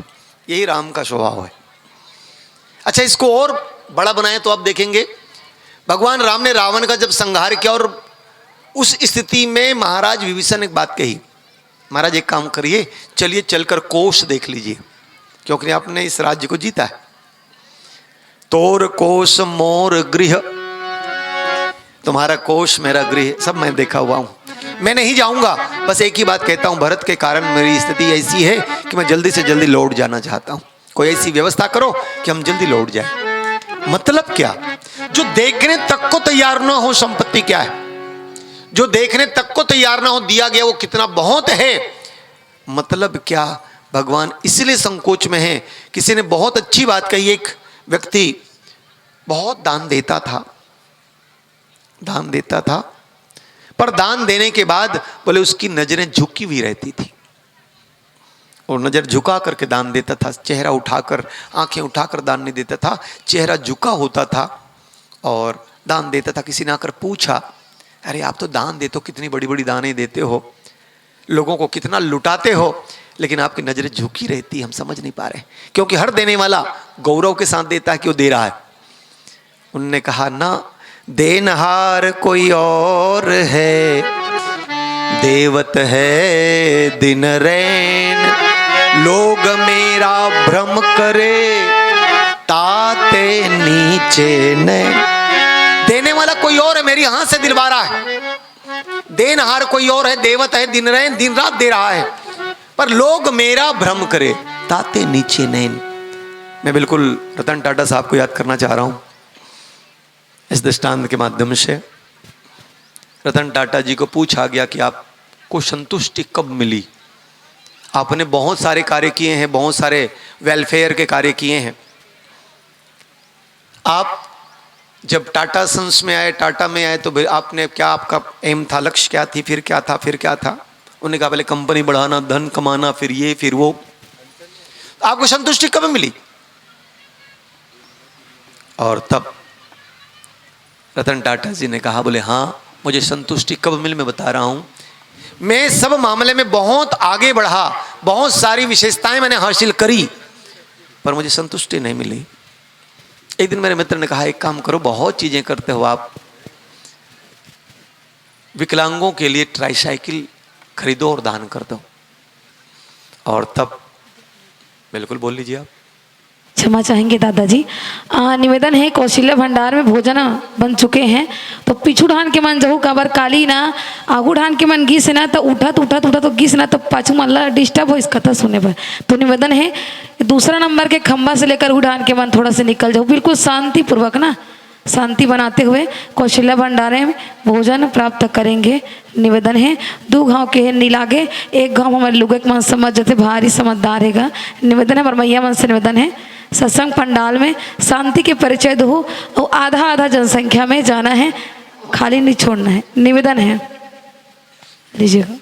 [SPEAKER 3] यही राम का स्वभाव है। अच्छा, इसको और बड़ा बनाए तो आप देखेंगे, भगवान राम ने रावण का जब संहार किया और उस स्थिति में महाराज विभीषण ने एक बात कही, महाराज एक काम करिए, चलिए चलकर कोष देख लीजिए, क्योंकि आपने इस राज्य को जीता है। तोर कोष मोर गृह, तुम्हारा कोष मेरा गृह, सब मैं देखा हुआ हूं। मैं नहीं जाऊंगा, बस एक ही बात कहता हूं, भरत के कारण मेरी स्थिति ऐसी है कि मैं जल्दी से जल्दी लौट जाना चाहता हूं। कोई ऐसी व्यवस्था करो कि हम जल्दी लौट जाए। मतलब क्या? जो देखने तक को तैयार ना हो संपत्ति क्या है, जो देखने तक को तैयार ना हो दिया गया वो कितना बहुत है। मतलब क्या? भगवान इसलिए संकोच में है। किसी ने बहुत अच्छी बात कही, एक व्यक्ति बहुत दान देता था, पर दान देने के बाद बोले उसकी नजरें झुकी हुई रहती थी, और नजर झुका करके दान देता था, चेहरा उठाकर आंखें उठाकर दान नहीं देता था, चेहरा झुका होता था और दान देता था। किसी ने आकर पूछा, अरे आप तो दान देते हो, कितनी बड़ी बड़ी दानें देते हो, लोगों को कितना लुटाते हो, लेकिन आपकी नजरें झुकी रहती, हम समझ नहीं पा रहे। क्योंकि हर देने वाला गौरव के साथ देता है कि वो दे रहा है। उन्होंने कहा ना, देनहार कोई और है, देवत है दिन रैन, लोग मेरा भ्रम करे, ताते नीचे नैन। देने वाला कोई और है, मेरी हाथ से दिलवा रहा है। देनहार कोई और है, देवत है दिन रैन, दिन रात दे रहा है, पर लोग मेरा भ्रम करे, ताते नीचे नैन। मैं बिल्कुल रतन टाटा साहब को याद करना चाह रहा हूं इस दृष्टांत के माध्यम से। रतन टाटा जी को पूछा गया कि आपको संतुष्टि कब मिली? आपने बहुत सारे कार्य किए हैं, बहुत सारे वेलफेयर के कार्य किए हैं। आप जब टाटा सन्स में आए, टाटा में आए, तो आपने क्या, आपका एम था, लक्ष्य क्या थी, फिर क्या था, फिर क्या था? उन्होंने कहा पहले कंपनी बढ़ाना, धन कमाना, फिर ये फिर वो। आपको संतुष्टि कब मिली? और तब रतन टाटा जी ने कहा, बोले हाँ मुझे संतुष्टि कब मिली, मैं बता रहा हूं। मैं सब मामले में बहुत आगे बढ़ा, बहुत सारी विशेषताएं मैंने हासिल करी, पर मुझे संतुष्टि नहीं मिली। एक दिन मेरे मित्र ने कहा, एक काम करो, बहुत चीजें करते हो आप, विकलांगों के लिए ट्राईसाइकिल खरीदो और दान कर दो। और तब बिल्कुल बोल लीजिए आप।
[SPEAKER 4] क्षमा चाहेंगे दादाजी। निवेदन है, कौशल्य भंडार में भोजन बन चुके हैं, तो पीछू ढान के मन जहू काबर काली ना, आगू ढान के मन गीस ना, तो उठत तो गीस ना, तो पाछू मल्ला डिस्टर्ब हो इस कथा सुने पर। तो निवेदन है दूसरा नंबर के खंबा से लेकर उड़ान के मन थोड़ा से निकल जाओ, बिल्कुल शांति पूर्वक ना, शांति बनाते हुए कौशल्य भंडारे में भोजन प्राप्त करेंगे। निवेदन है 2 गांव के नीलागे, 1 गांव हमारे लुगे के मन समझ जाते भारी समझदार हैगा। निवेदन है मरमैया मन से निवेदन है, सत्संग पंडाल में शांति के परिचय दो, और आधा जनसंख्या में जाना है, खाली नहीं छोड़ना है। निवेदन है, लीजिएगा।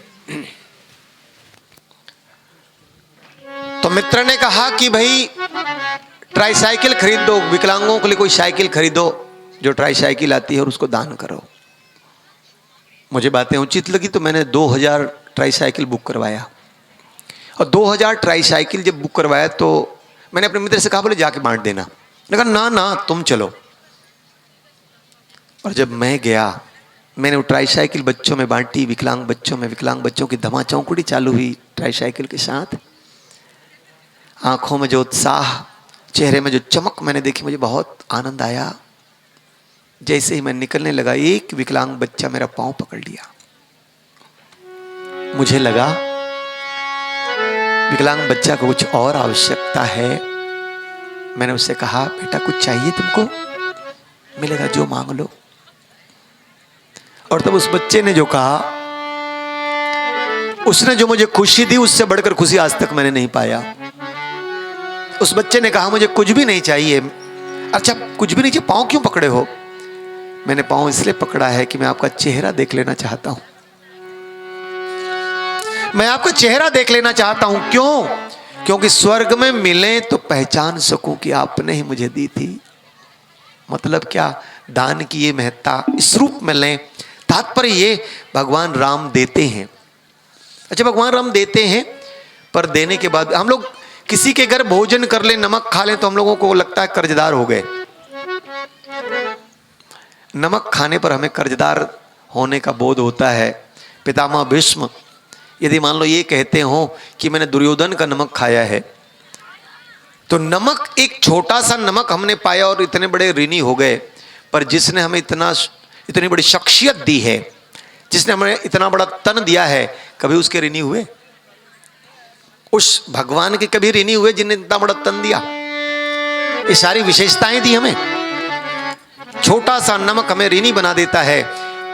[SPEAKER 3] तो मित्र ने कहा कि भाई ट्राईसाइकिल खरीद दो, विकलांगों के लिए कोई साइकिल खरीदो, जो ट्राईसाइकिल आती है, और उसको दान करो। मुझे बातें उचित लगी तो मैंने 2000 ट्राईसाइकिल बुक करवाया, और 2000 ट्राईसाइकिल जब बुक करवाया तो मैंने अपने मित्र से कहा, बोले जाके बांट देना। मैंने कहा ना तुम चलो। और जब मैं गया, मैंने वो ट्राईसाइकिल बच्चों में बांटी, विकलांग बच्चों की धमाचौकुड़ी चालू हुई ट्राईसाइकिल के साथ। आंखों में जो उत्साह, चेहरे में जो चमक मैंने देखी, मुझे बहुत आनंद आया। जैसे ही मैं निकलने लगा, एक विकलांग बच्चा मेरा पांव पकड़ लिया। मुझे लगा विकलांग बच्चा को कुछ और आवश्यकता है। मैंने उससे कहा, बेटा कुछ चाहिए तुमको? मिलेगा, जो मांग लो। और तब उस बच्चे ने जो कहा, उसने जो मुझे खुशी दी, उससे बढ़कर खुशी आज तक मैंने नहीं पाया। उस बच्चे ने कहा, मुझे कुछ भी नहीं चाहिए। अच्छा कुछ भी नहीं चाहिए, पांव क्यों पकड़े हो? मैंने पांव इसलिए पकड़ा है कि मैं आपका चेहरा देख लेना चाहता हूं। मैं आपका चेहरा देख लेना चाहता हूं। क्यों? क्योंकि स्वर्ग में मिले तो पहचान सकूं कि आपने ही मुझे दी थी। मतलब क्या? दान की ये महत्ता इस रूप में लें। तात्पर्य ये, भगवान राम देते हैं। अच्छा भगवान राम देते हैं, पर देने के बाद हम लोग किसी के घर भोजन कर ले, नमक खा लें, तो हम लोगों को लगता है कर्जदार हो गए। नमक खाने पर हमें कर्जदार होने का बोध होता है। पितामह भीष्म यदि मान लो ये कहते हो कि मैंने दुर्योधन का नमक खाया है, तो नमक, एक छोटा सा नमक हमने पाया और इतने बड़े ऋणी हो गए। पर जिसने हमें इतनी बड़ी शख्सियत दी है, जिसने हमें इतना बड़ा तन दिया है, कभी उसके ऋणी हुए? उस भगवान के कभी ऋणी हुए जिन्हें इतना बड़ा तन दिया? ये सारी विशेषताएं दी हमें। छोटा सा नमक हमें ऋणी बना देता है,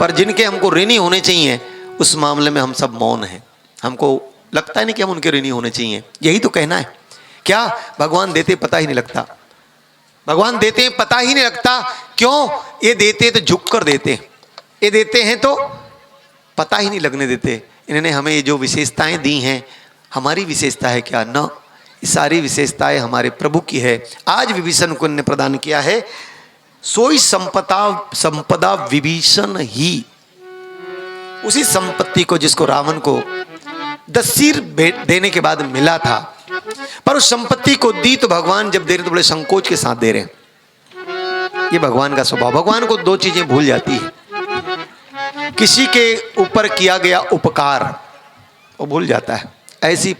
[SPEAKER 3] पर जिनके हमको ऋणी होने चाहिए, उस मामले में हम सब मौन हैं। हमको लगता है नहीं कि हम उनके ऋणी होने चाहिए। यही तो कहना है। क्या? भगवान देते पता ही नहीं लगता। भगवान देते हैं पता ही नहीं लगता। क्यों? ये देते हैं तो झुक कर देते हैं, ये देते हैं तो पता ही नहीं लगने देते। इन्होंने हमें ये जो विशेषताएं दी हैं, हमारी विशेषता है क्या? न, ये सारी विशेषताएं हमारे प्रभु की है। आज विभीषण को इन्होंने प्रदान किया है। सोई संपदा विभीषण ही। उसी संपत्ति को जिसको रावण को 10 सिर देने के बाद मिला था, पर उस संपत्ति को दी तो भगवान जब दे रहे तो बड़े संकोच के साथ दे रहे हैं। ये भगवान का स्वभाव। भगवान को 2 चीजें भूल जाती है। किसी के ऊपर किया गया उपकार वो भूल जाता है। ऐसी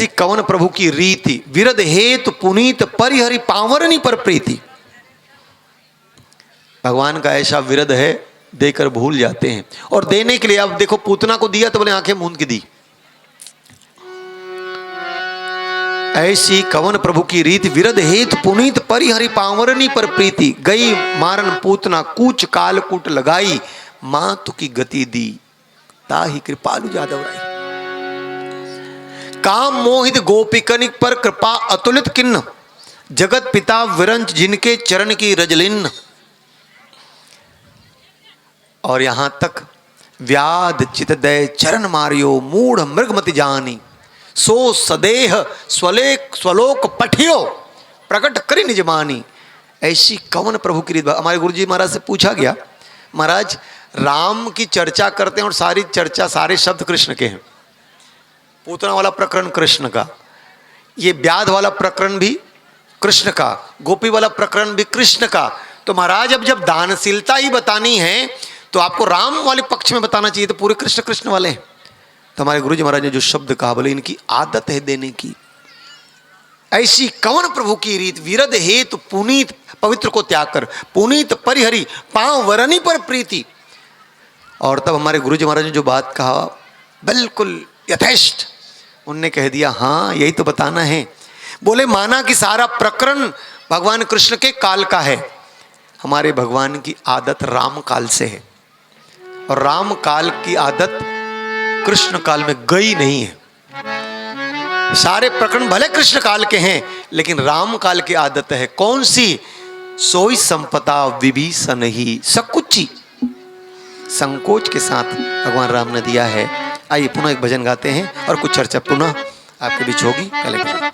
[SPEAKER 3] कवन प्रभु की रीति, विरद हेतु पुनीत परिहरि पावरनी पर प्रीति। भगवान का ऐसा विरद है, देकर भूल जाते हैं। और देने के लिए, अब देखो पूतना को दिया तो बोले आंखें मूंद के दी। ऐसी कवन प्रभु की रीति, विरद हेतु पुनीत परिहरि पावरनी पर प्रीति। गई मारन पूतना कूच कालकूट लगाई, मातु की गति दी ताहि कृपालु जादव राई। काम मोहित गोपिकनिक पर कृपा अतुलित किन्न, जगत पिता विरंच जिनके चरण की रजलिन्न। और यहां तक, व्याध चित दय चरण मारियो, मूढ़ मृगमति जानी, सो सदेह स्वलोक पठियो, प्रकट करी निजमानी। ऐसी कवन प्रभु की रीत। हमारे गुरु जी महाराज से पूछा गया, महाराज राम की चर्चा करते हैं और सारी चर्चा, सारे शब्द कृष्ण के हैं। पूतना वाला प्रकरण कृष्ण का, ये व्याध वाला प्रकरण भी कृष्ण का, गोपी वाला प्रकरण भी कृष्ण का। तो महाराज अब जब दानशीलता ही बतानी है तो आपको राम वाले पक्ष में बताना चाहिए, तो पूरे कृष्ण कृष्ण वाले हैं। तो हमारे गुरु जी महाराज ने जो शब्द कहा, बोले इनकी आदत है देने की। ऐसी कवन प्रभु की रीत, विरद हेतु पुनीत, पवित्र को त्याग कर, पुनीत परिहरि पांव वरनी पर प्रीति। और तब हमारे गुरु जी महाराज ने जो बात कहा, बिल्कुल यथेष्ट उनने कह दिया, हाँ यही तो बताना है। बोले माना कि सारा प्रकरण भगवान कृष्ण के काल का है, हमारे भगवान की आदत राम काल से है, और राम काल की आदत कृष्ण काल में गई नहीं है। सारे प्रकरण भले कृष्ण काल के हैं, लेकिन राम काल की आदत है। कौन सी? सोई संपदा विभीषण ही सकुची, संकोच के साथ भगवान राम ने दिया है। आइए पुनः एक भजन गाते हैं और कुछ चर्चा पुनः आपके बीच होगी। पहले भजन।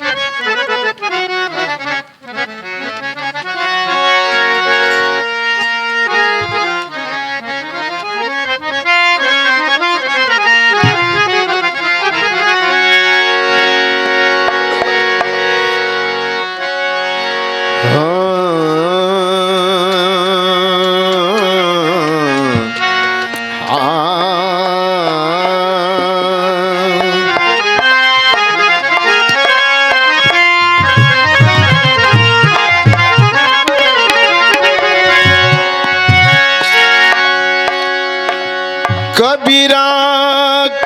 [SPEAKER 1] कबीरा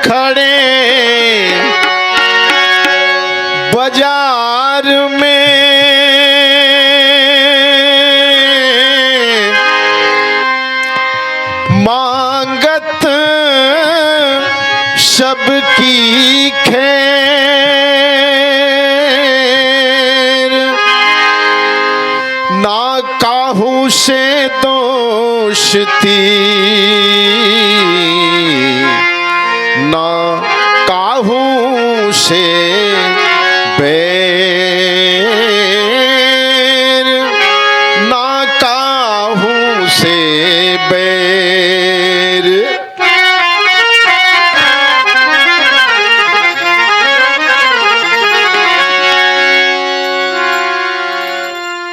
[SPEAKER 1] खड़े बाजार में, मांगत सबकी खैर, ना काहू से दोषती, ना काहू से बैर, ना काहू से बैर।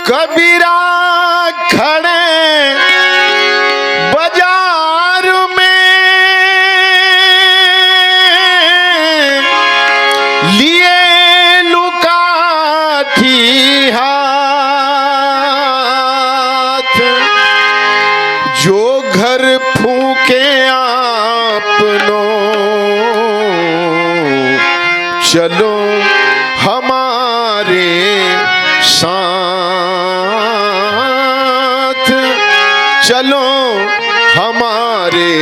[SPEAKER 1] कबीरा खड़े बाजार में, लिए लुकाठी हाथ, जो घर फूके आपनो, चलो हमारे साथ, चलो हमारे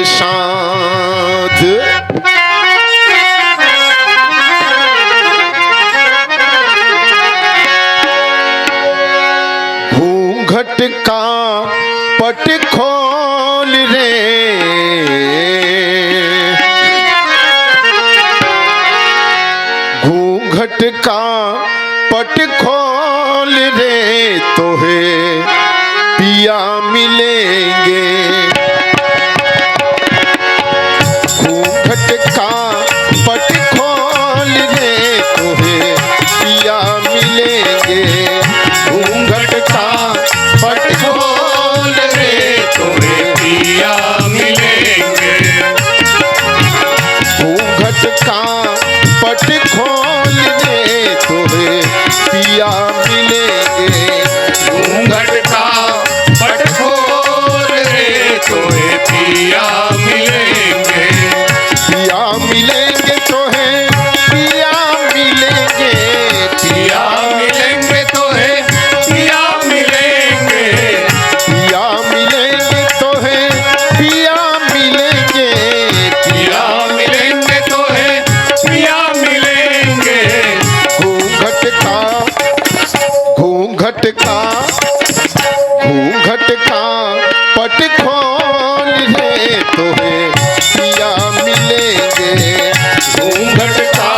[SPEAKER 1] साथ। घूंघट का पट खोल रे, घूंघट का पट खोल रे, तोहे पिया मिलेंगे। घूंघट का पट खोल रे, तोहे पिया मिलेंगे। घूंघट का पट खोल रे, तोहे
[SPEAKER 2] पिया मिलेंगे।
[SPEAKER 1] घूंघट का पट खोल रे, तोहे पिया मिलेंगे।
[SPEAKER 2] घूंघट का पट खोल रे, तोहे पिया मिलेंगे।
[SPEAKER 1] पिया मिलेंगे तोहे पिया मिलेंगे।
[SPEAKER 2] पिया मिलेंगे तोहे पिया मिलेंगे।
[SPEAKER 1] पिया मिलेंगे तोहे पिया मिलेंगे।
[SPEAKER 2] पिया मिलेंगे तोहे पिया मिलेंगे।
[SPEAKER 1] घूंघट का घूंघट का घूंघट का पट खोल रे, तोहे पिया मिलेंगे।
[SPEAKER 2] घूंघट का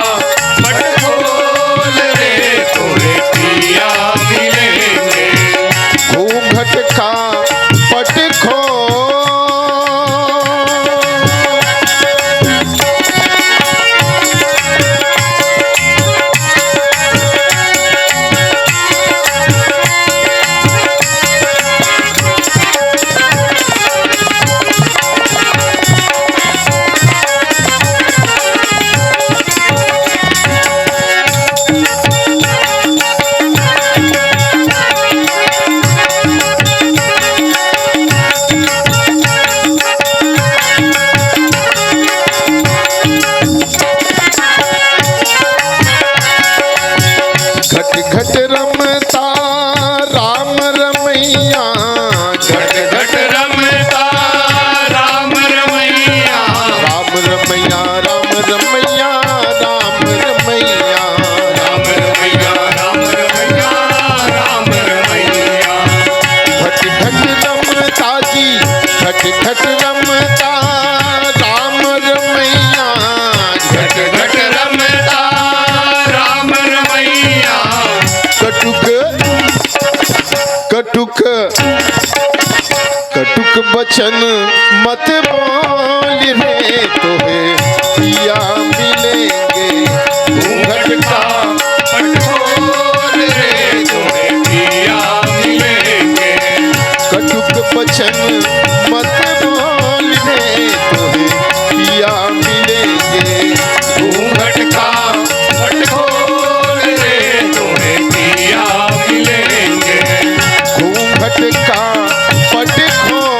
[SPEAKER 2] पट खोल रे, तोहे पिया मिलेंगे।
[SPEAKER 1] घूंघट का पट खोल। घट घट रमता राम रमैया,
[SPEAKER 2] घट घट रमता राम रमैया।
[SPEAKER 1] राम रमैया राम रमैया राम रमैया।
[SPEAKER 2] राम रमैया राम रमैया राम रमैया।
[SPEAKER 1] घट घट रमता जी, घट घट रमता राम रमैया।
[SPEAKER 2] घट घट रमता राम रमैया।
[SPEAKER 1] कटुक कटुक कटुक बचन मत बोल रे, तोहे पिया मिलेंगे।
[SPEAKER 2] घूंघट का पट खोल रे, तोहे पिया मिलेंगे।
[SPEAKER 1] कटुक बचन मत बोल रे, तोहे पिया मिलेंगे।
[SPEAKER 2] घूंघट का पट खोल रे, तोहे पिया मिलेंगे।
[SPEAKER 1] घूंघट का पट खोल।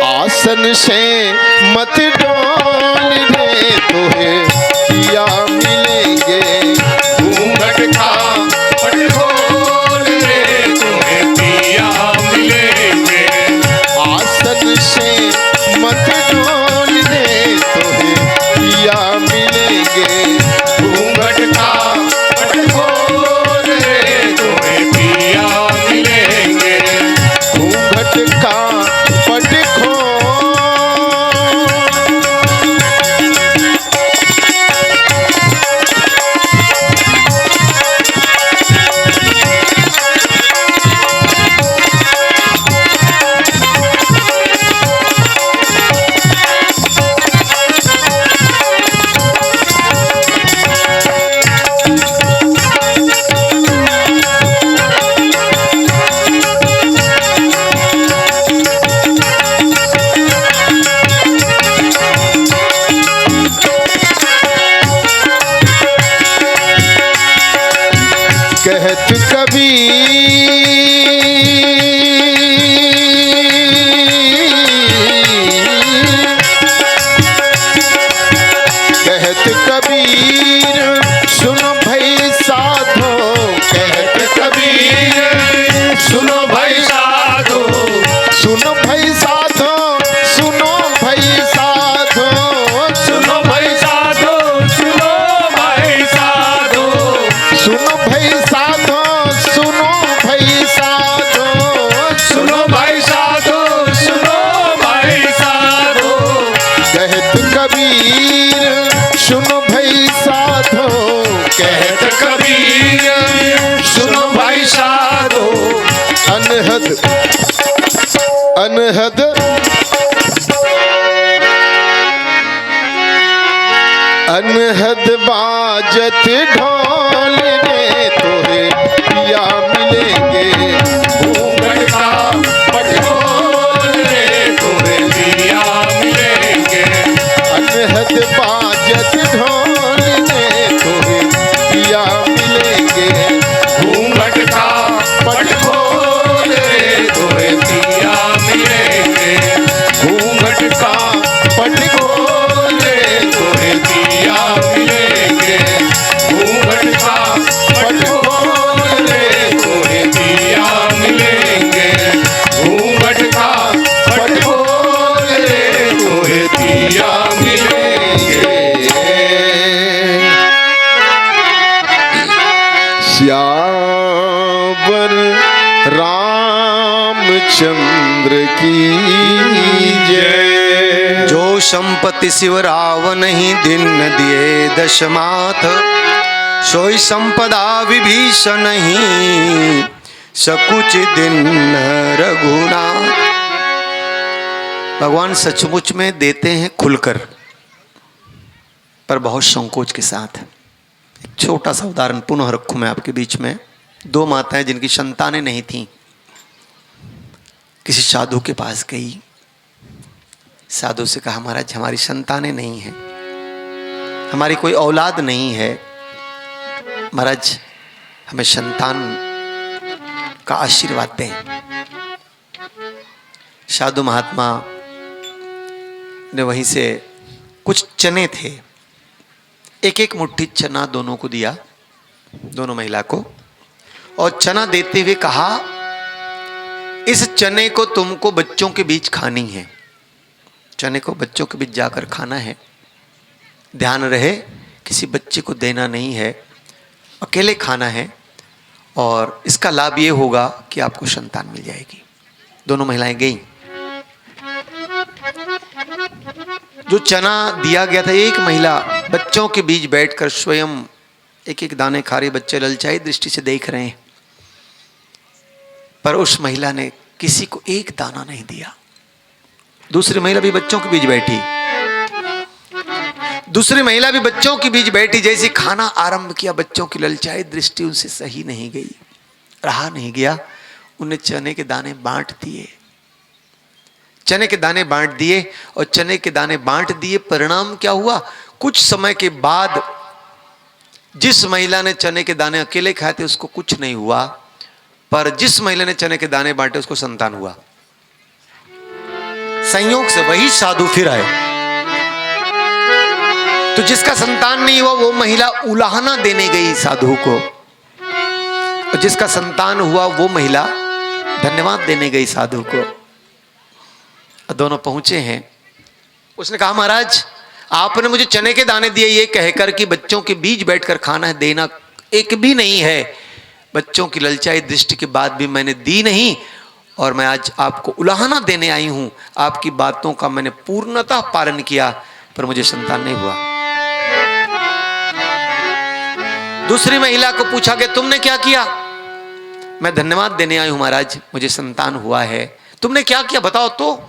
[SPEAKER 1] आसन से मत डोल रे, तोहे पिया मिलेंगे
[SPEAKER 2] घूंघट का पट खोल रे, तुम्हें पिया मिलेंगे।
[SPEAKER 1] आसन से मत डोल रे, तोहे पिया मिलेंगे
[SPEAKER 2] घूंघट का पट खोल रे, तुम्हें पिया मिलेंगे।
[SPEAKER 1] घूंघट का पट खोल। कहत कबीर सुनो भाई साधो, कहत
[SPEAKER 2] कबीर सुनो भाई साधो,
[SPEAKER 1] सुनो भाई साधो, सुनो भाई साधो,
[SPEAKER 2] सुनो भाई साधो, सुनो भाई साधो,
[SPEAKER 1] सुनो भाई साधो, सुनो भाई साधो,
[SPEAKER 2] सुनो भाई साधो, सुनो भाई साधो।
[SPEAKER 1] कहत कबीर सुनो भाई साधो,
[SPEAKER 2] कहत कबीर सुनो भाई साधो,
[SPEAKER 1] अनहद अनहद अनहद बाजत ढोल रे, तोहे पिया मिलेंगे
[SPEAKER 2] घूंघट का पट खोल रे, तुम्हें पिया मिलेंगे।
[SPEAKER 1] अनहद बाजत ढोल रे, तोहे पिया मिलेंगे
[SPEAKER 2] घूंघट का पट खोल रे, तुम्हें पिया मिलेंगे। घूंघट का पट खोल रे, तुम्हें पिया मिलेंगे। घूंघट का पट खोल रे, तुम्हें पिया मिलेंगे। घूंघट का पट खोल रे, तुम्हें पिया मिलेंगे।
[SPEAKER 1] श्यावर रामचंद्र की जय।
[SPEAKER 3] जो संपत्ति शिव रावण ही दिन दिए दशमाथ, सोई संपदा विभीषण ही सकुच दिन रघुनाथ। भगवान सचमुच में देते हैं खुलकर, पर बहुत संकोच के साथ। एक छोटा सा उदाहरण पुनः रखूं मैं आपके बीच में। दो माताएं जिनकी संतानें नहीं थीं, किसी साधु के पास गई। साधु से कहा, महाराज हमारी संतानें नहीं हैं, हमारी कोई औलाद नहीं है, महाराज हमें संतान का आशीर्वाद दें। साधु महात्मा ने वहीं से कुछ चने थे, एक एक मुट्ठी चना दोनों को दिया, दोनों महिला को, और चना देते हुए कहा, इस चने को तुमको बच्चों के बीच खानी है, चने को बच्चों के बीच जाकर खाना है, ध्यान रहे किसी बच्चे को देना नहीं है, अकेले खाना है, और इसका लाभ ये होगा कि आपको संतान मिल जाएगी। दोनों महिलाएं गईं। जो चना दिया गया था, एक महिला बच्चों के बीच बैठकर स्वयं एक एक दाने खा रही, बच्चे ललचाई दृष्टि से देख रहे हैं, पर उस महिला ने किसी को एक दाना नहीं दिया। दूसरी महिला भी बच्चों के बीच बैठी, दूसरी महिला भी बच्चों के बीच बैठी। जैसे खाना आरंभ किया, बच्चों की ललचाई दृष्टि उनसे सही नहीं गई, रहा नहीं गया, उन्हें चने के दाने बांट दिए, चने के दाने बांट दिए, और चने के दाने बांट दिए। परिणाम क्या हुआ? कुछ समय के बाद जिस महिला ने चने के दाने अकेले खाए थे उसको कुछ नहीं हुआ, पर जिस महिला ने चने के दाने बांटे उसको संतान हुआ। संयोग से वही साधु फिर आए। तो जिसका संतान नहीं हुआ वो महिला उलाहना देने गई साधु को, और जिसका संतान हुआ वो महिला धन्यवाद देने गई साधु को। दोनों पहुंचे हैं। उसने कहा महाराज आपने मुझे चने के दाने दिए ये कहकर कि बच्चों के बीच बैठकर खाना देना एक भी नहीं है। बच्चों की ललचाई दृष्टि के बाद भी मैंने दी नहीं, और मैं आज आपको उलाहना देने आई हूं। आपकी बातों का मैंने पूर्णतः पालन किया, पर मुझे संतान नहीं हुआ। दूसरी महिला को पूछा कि तुमने क्या किया? मैं धन्यवाद देने आई हूं महाराज, मुझे संतान हुआ है। तुमने क्या किया बताओ तो?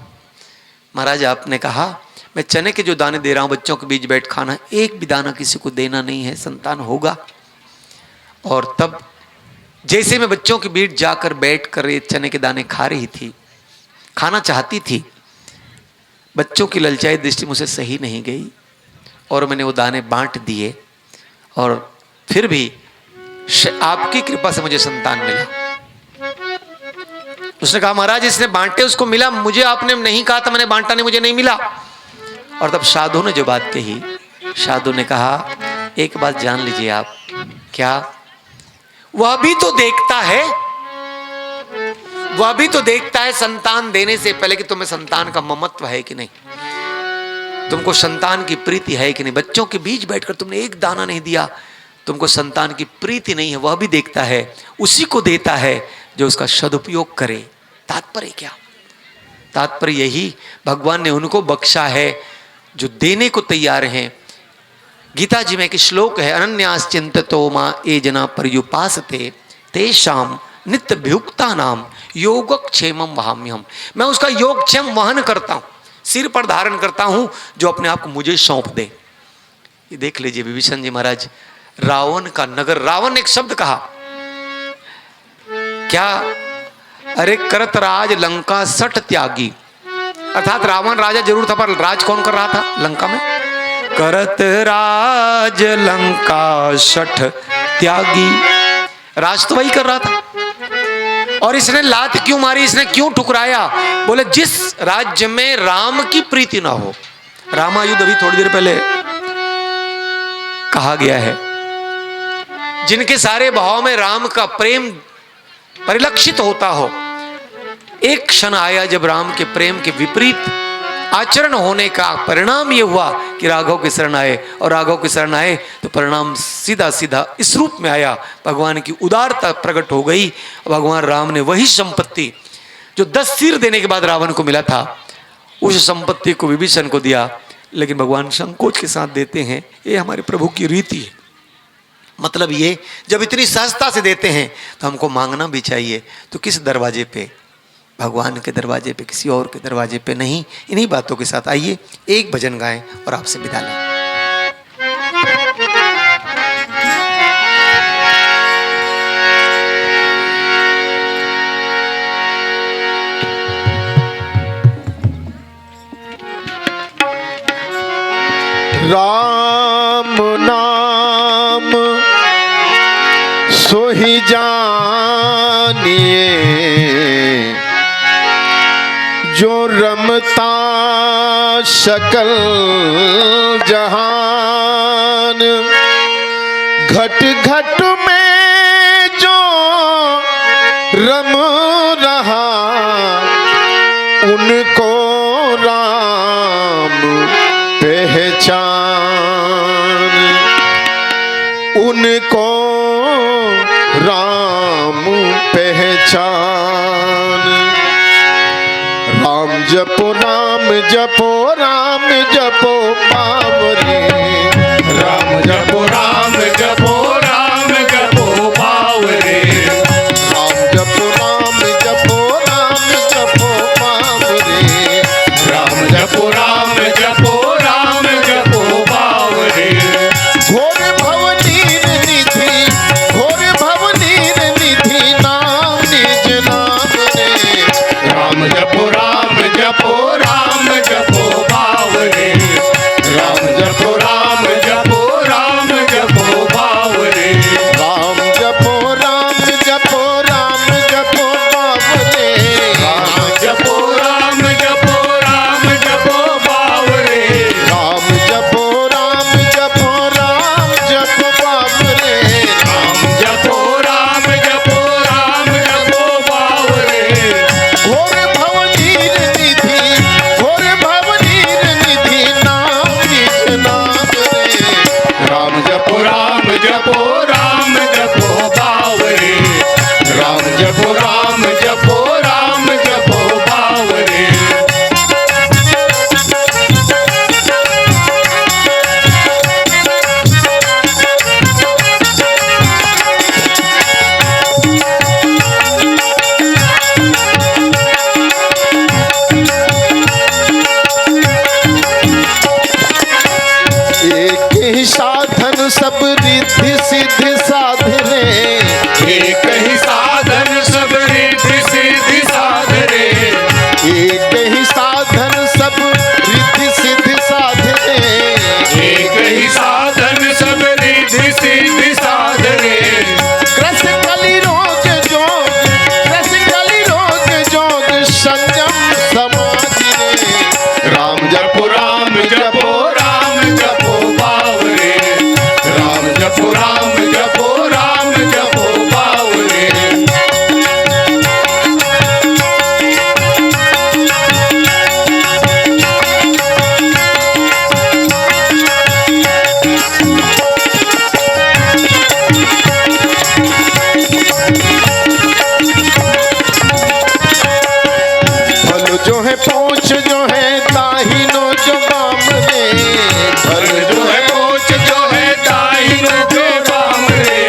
[SPEAKER 3] महाराज आपने कहा मैं चने के जो दाने दे रहा हूं बच्चों के बीच बैठ खाना, एक भी दाना किसी को देना नहीं है, संतान होगा। और तब जैसे मैं बच्चों के बीच जाकर बैठ कर ये चने के दाने खा रही थी, खाना चाहती थी, बच्चों की ललचाई दृष्टि मुझसे सही नहीं गई और मैंने वो दाने बांट दिए, और फिर भी आपकी कृपा से मुझे संतान मिला। उसने कहा महाराज इसने बांटे उसको मिला, मुझे आपने नहीं कहा था, मैंने बांटा नहीं, मुझे नहीं मिला। और तब साधु ने जो बात कही, साधु ने कहा एक बात जान लीजिए आप। क्या? वह भी तो देखता है, वह भी तो देखता है संतान देने से पहले कि तुम्हें संतान का ममत्व है कि नहीं, तुमको संतान की प्रीति है कि नहीं। बच्चों के बीच बैठकर तुमने एक दाना नहीं दिया, तुमको संतान की प्रीति नहीं है, वह भी देखता है। उसी को देता है जो उसका सदुपयोग करे। तात्पर्य क्या? तात्पर्य यही, भगवान ने उनको बख्शा है जो देने को तैयार हैं। गीता जी में एक श्लोक है, अनन्यास चिंततो मां ये जना पर्युपासते तेषाम नित्यभियुक्ता नाम योगक्षेमम वहाम्यहम्। मैं उसका योगक्षेम वहन करता हूं, सिर पर धारण करता हूं, जो अपने आप को मुझे सौंप दे। ये देख लीजिए विभीषण जी महाराज, रावण का नगर, रावण ने एक शब्द कहा क्या? अरे करत राज लंका सठ त्यागी, अर्थात रावण राजा जरूर था पर राज कौन कर रहा था लंका में? करत राज लंका सठ त्यागी, राज तो वही कर रहा था। और इसने लात क्यों मारी, इसने क्यों ठुकराया? बोले जिस राज्य में राम की प्रीति ना हो। रामायुद्ध अभी थोड़ी देर पहले कहा गया है, जिनके सारे भाव में राम का प्रेम परिलक्षित होता हो। एक क्षण आया जब राम के प्रेम के विपरीत आचरण होने का परिणाम यह हुआ कि राघव की शरण आए, और राघव की शरण आए तो परिणाम सीधा सीधा इस रूप में आया, भगवान की उदारता प्रकट हो गई। भगवान राम ने वही संपत्ति जो 10 सिर देने के बाद रावण को मिला था, उस संपत्ति को विभीषण को दिया, लेकिन भगवान संकोच के साथ देते हैं। ये हमारे प्रभु की रीति है। मतलब ये जब इतनी सहजता से देते हैं तो हमको मांगना भी चाहिए। तो किस दरवाजे पे? भगवान के दरवाजे पे, किसी और के दरवाजे पे नहीं। इन्हीं बातों के साथ आइए एक भजन गाएं और आपसे विदा लें।
[SPEAKER 1] राम नाम सोहि जानिए, जो रमता सकल जहान। घट घट में जो रम रहा, उनको राम पहचान, उनको राम पहचान। राम जपो राम जपो राम जपो पावरे,
[SPEAKER 2] राम जपो राम जपो राम जपो पावरे,
[SPEAKER 1] राम जपो राम जपो राम जपो पावरे,
[SPEAKER 2] राम जपो राम जपो राम जपो पावरे।
[SPEAKER 1] घोर भवनीर निधि, घोर भवनीर निधि, नाम निज नाम रे।
[SPEAKER 2] राम जपो राम जपो राम जपो पावरे, राम जपो राम जपो राम जपो पावरे।
[SPEAKER 1] रिद्धि सिद्धि साधने
[SPEAKER 2] एक ही साधन सब रिद्धि सिद्धि साधने
[SPEAKER 1] एक ही साधन सब रिद्धि सिद्धि साधने
[SPEAKER 2] एक ही साधन सब रिद्धि सिद्धि साधने
[SPEAKER 1] कृष कलि रोग जोग कृष कलि रोग जोग संयम समाधि रे
[SPEAKER 2] राम जपो राम जपो राम जपो बावरे राम जपो राम जपो राम जपो बावरे
[SPEAKER 1] फल जो है पूछ जो है दाहिनो जो बाम रे
[SPEAKER 2] फल जो है पोच जो है दाहिनो जो बाम रे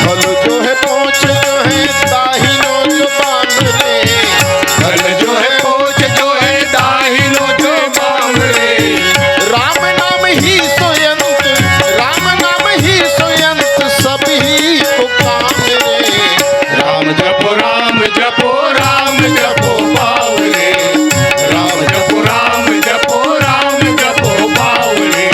[SPEAKER 1] फल जो है पूछ जो है दाहिनो जो बाम रे
[SPEAKER 2] फल जो है पोच जो है दाहिनो जो बाम रे
[SPEAKER 1] राम नाम ही सोयंत राम नाम ही सोयंत सभी को काम रे
[SPEAKER 2] राम जपो राम जपो राम जपो बावरे राम जपो राम जपो राम जपो बावरे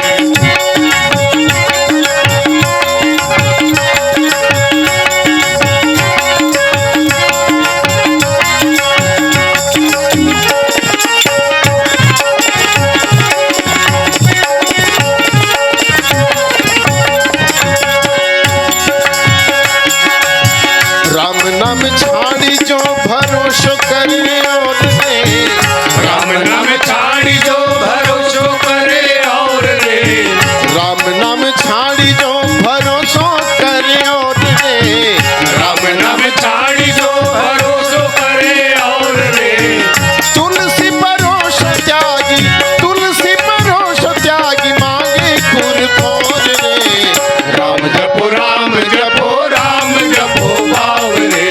[SPEAKER 1] राम नाम छाड़ी जो भरोसो करे और रे
[SPEAKER 2] राम नाम छाड़ी जो भरोसो करे और रे
[SPEAKER 1] राम नाम छाड़ी जो भरोसो करे और रे
[SPEAKER 2] राम नाम छाड़ी जो भरोसो करे और रे
[SPEAKER 1] तुलसी परोस त्यागी तुलसी परोस त्यागी मांगे खुर खोर रे
[SPEAKER 2] राम जपो राम जपो राम जपो बावरे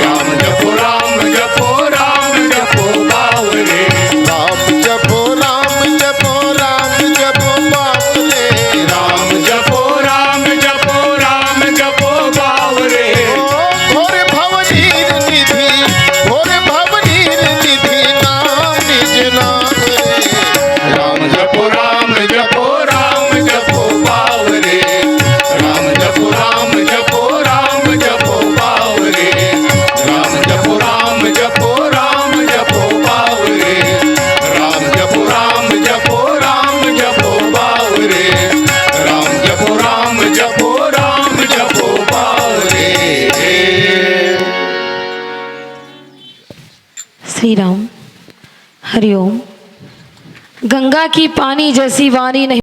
[SPEAKER 2] राम जपो राम जपो राम जपो बावरे
[SPEAKER 1] राम जपो राम जपो राम जपो बाप रे
[SPEAKER 2] राम जपो राम जपो राम जपो बावरे
[SPEAKER 1] घोर भवनीर निधि घोर भवनीर निधि नाम निज नाम रे
[SPEAKER 2] राम जपो राम जपो राम जपो बावरे राम जपो राम जपो राम जपो बावरे राम जपो राम जपो राम जपो बावरे राम जपो राम जपो राम जपो बावरे राम जपो राम जपो राम जपो बावरे
[SPEAKER 4] श्री राम हरिओम। गंगा की पानी जैसी वाणी नहीं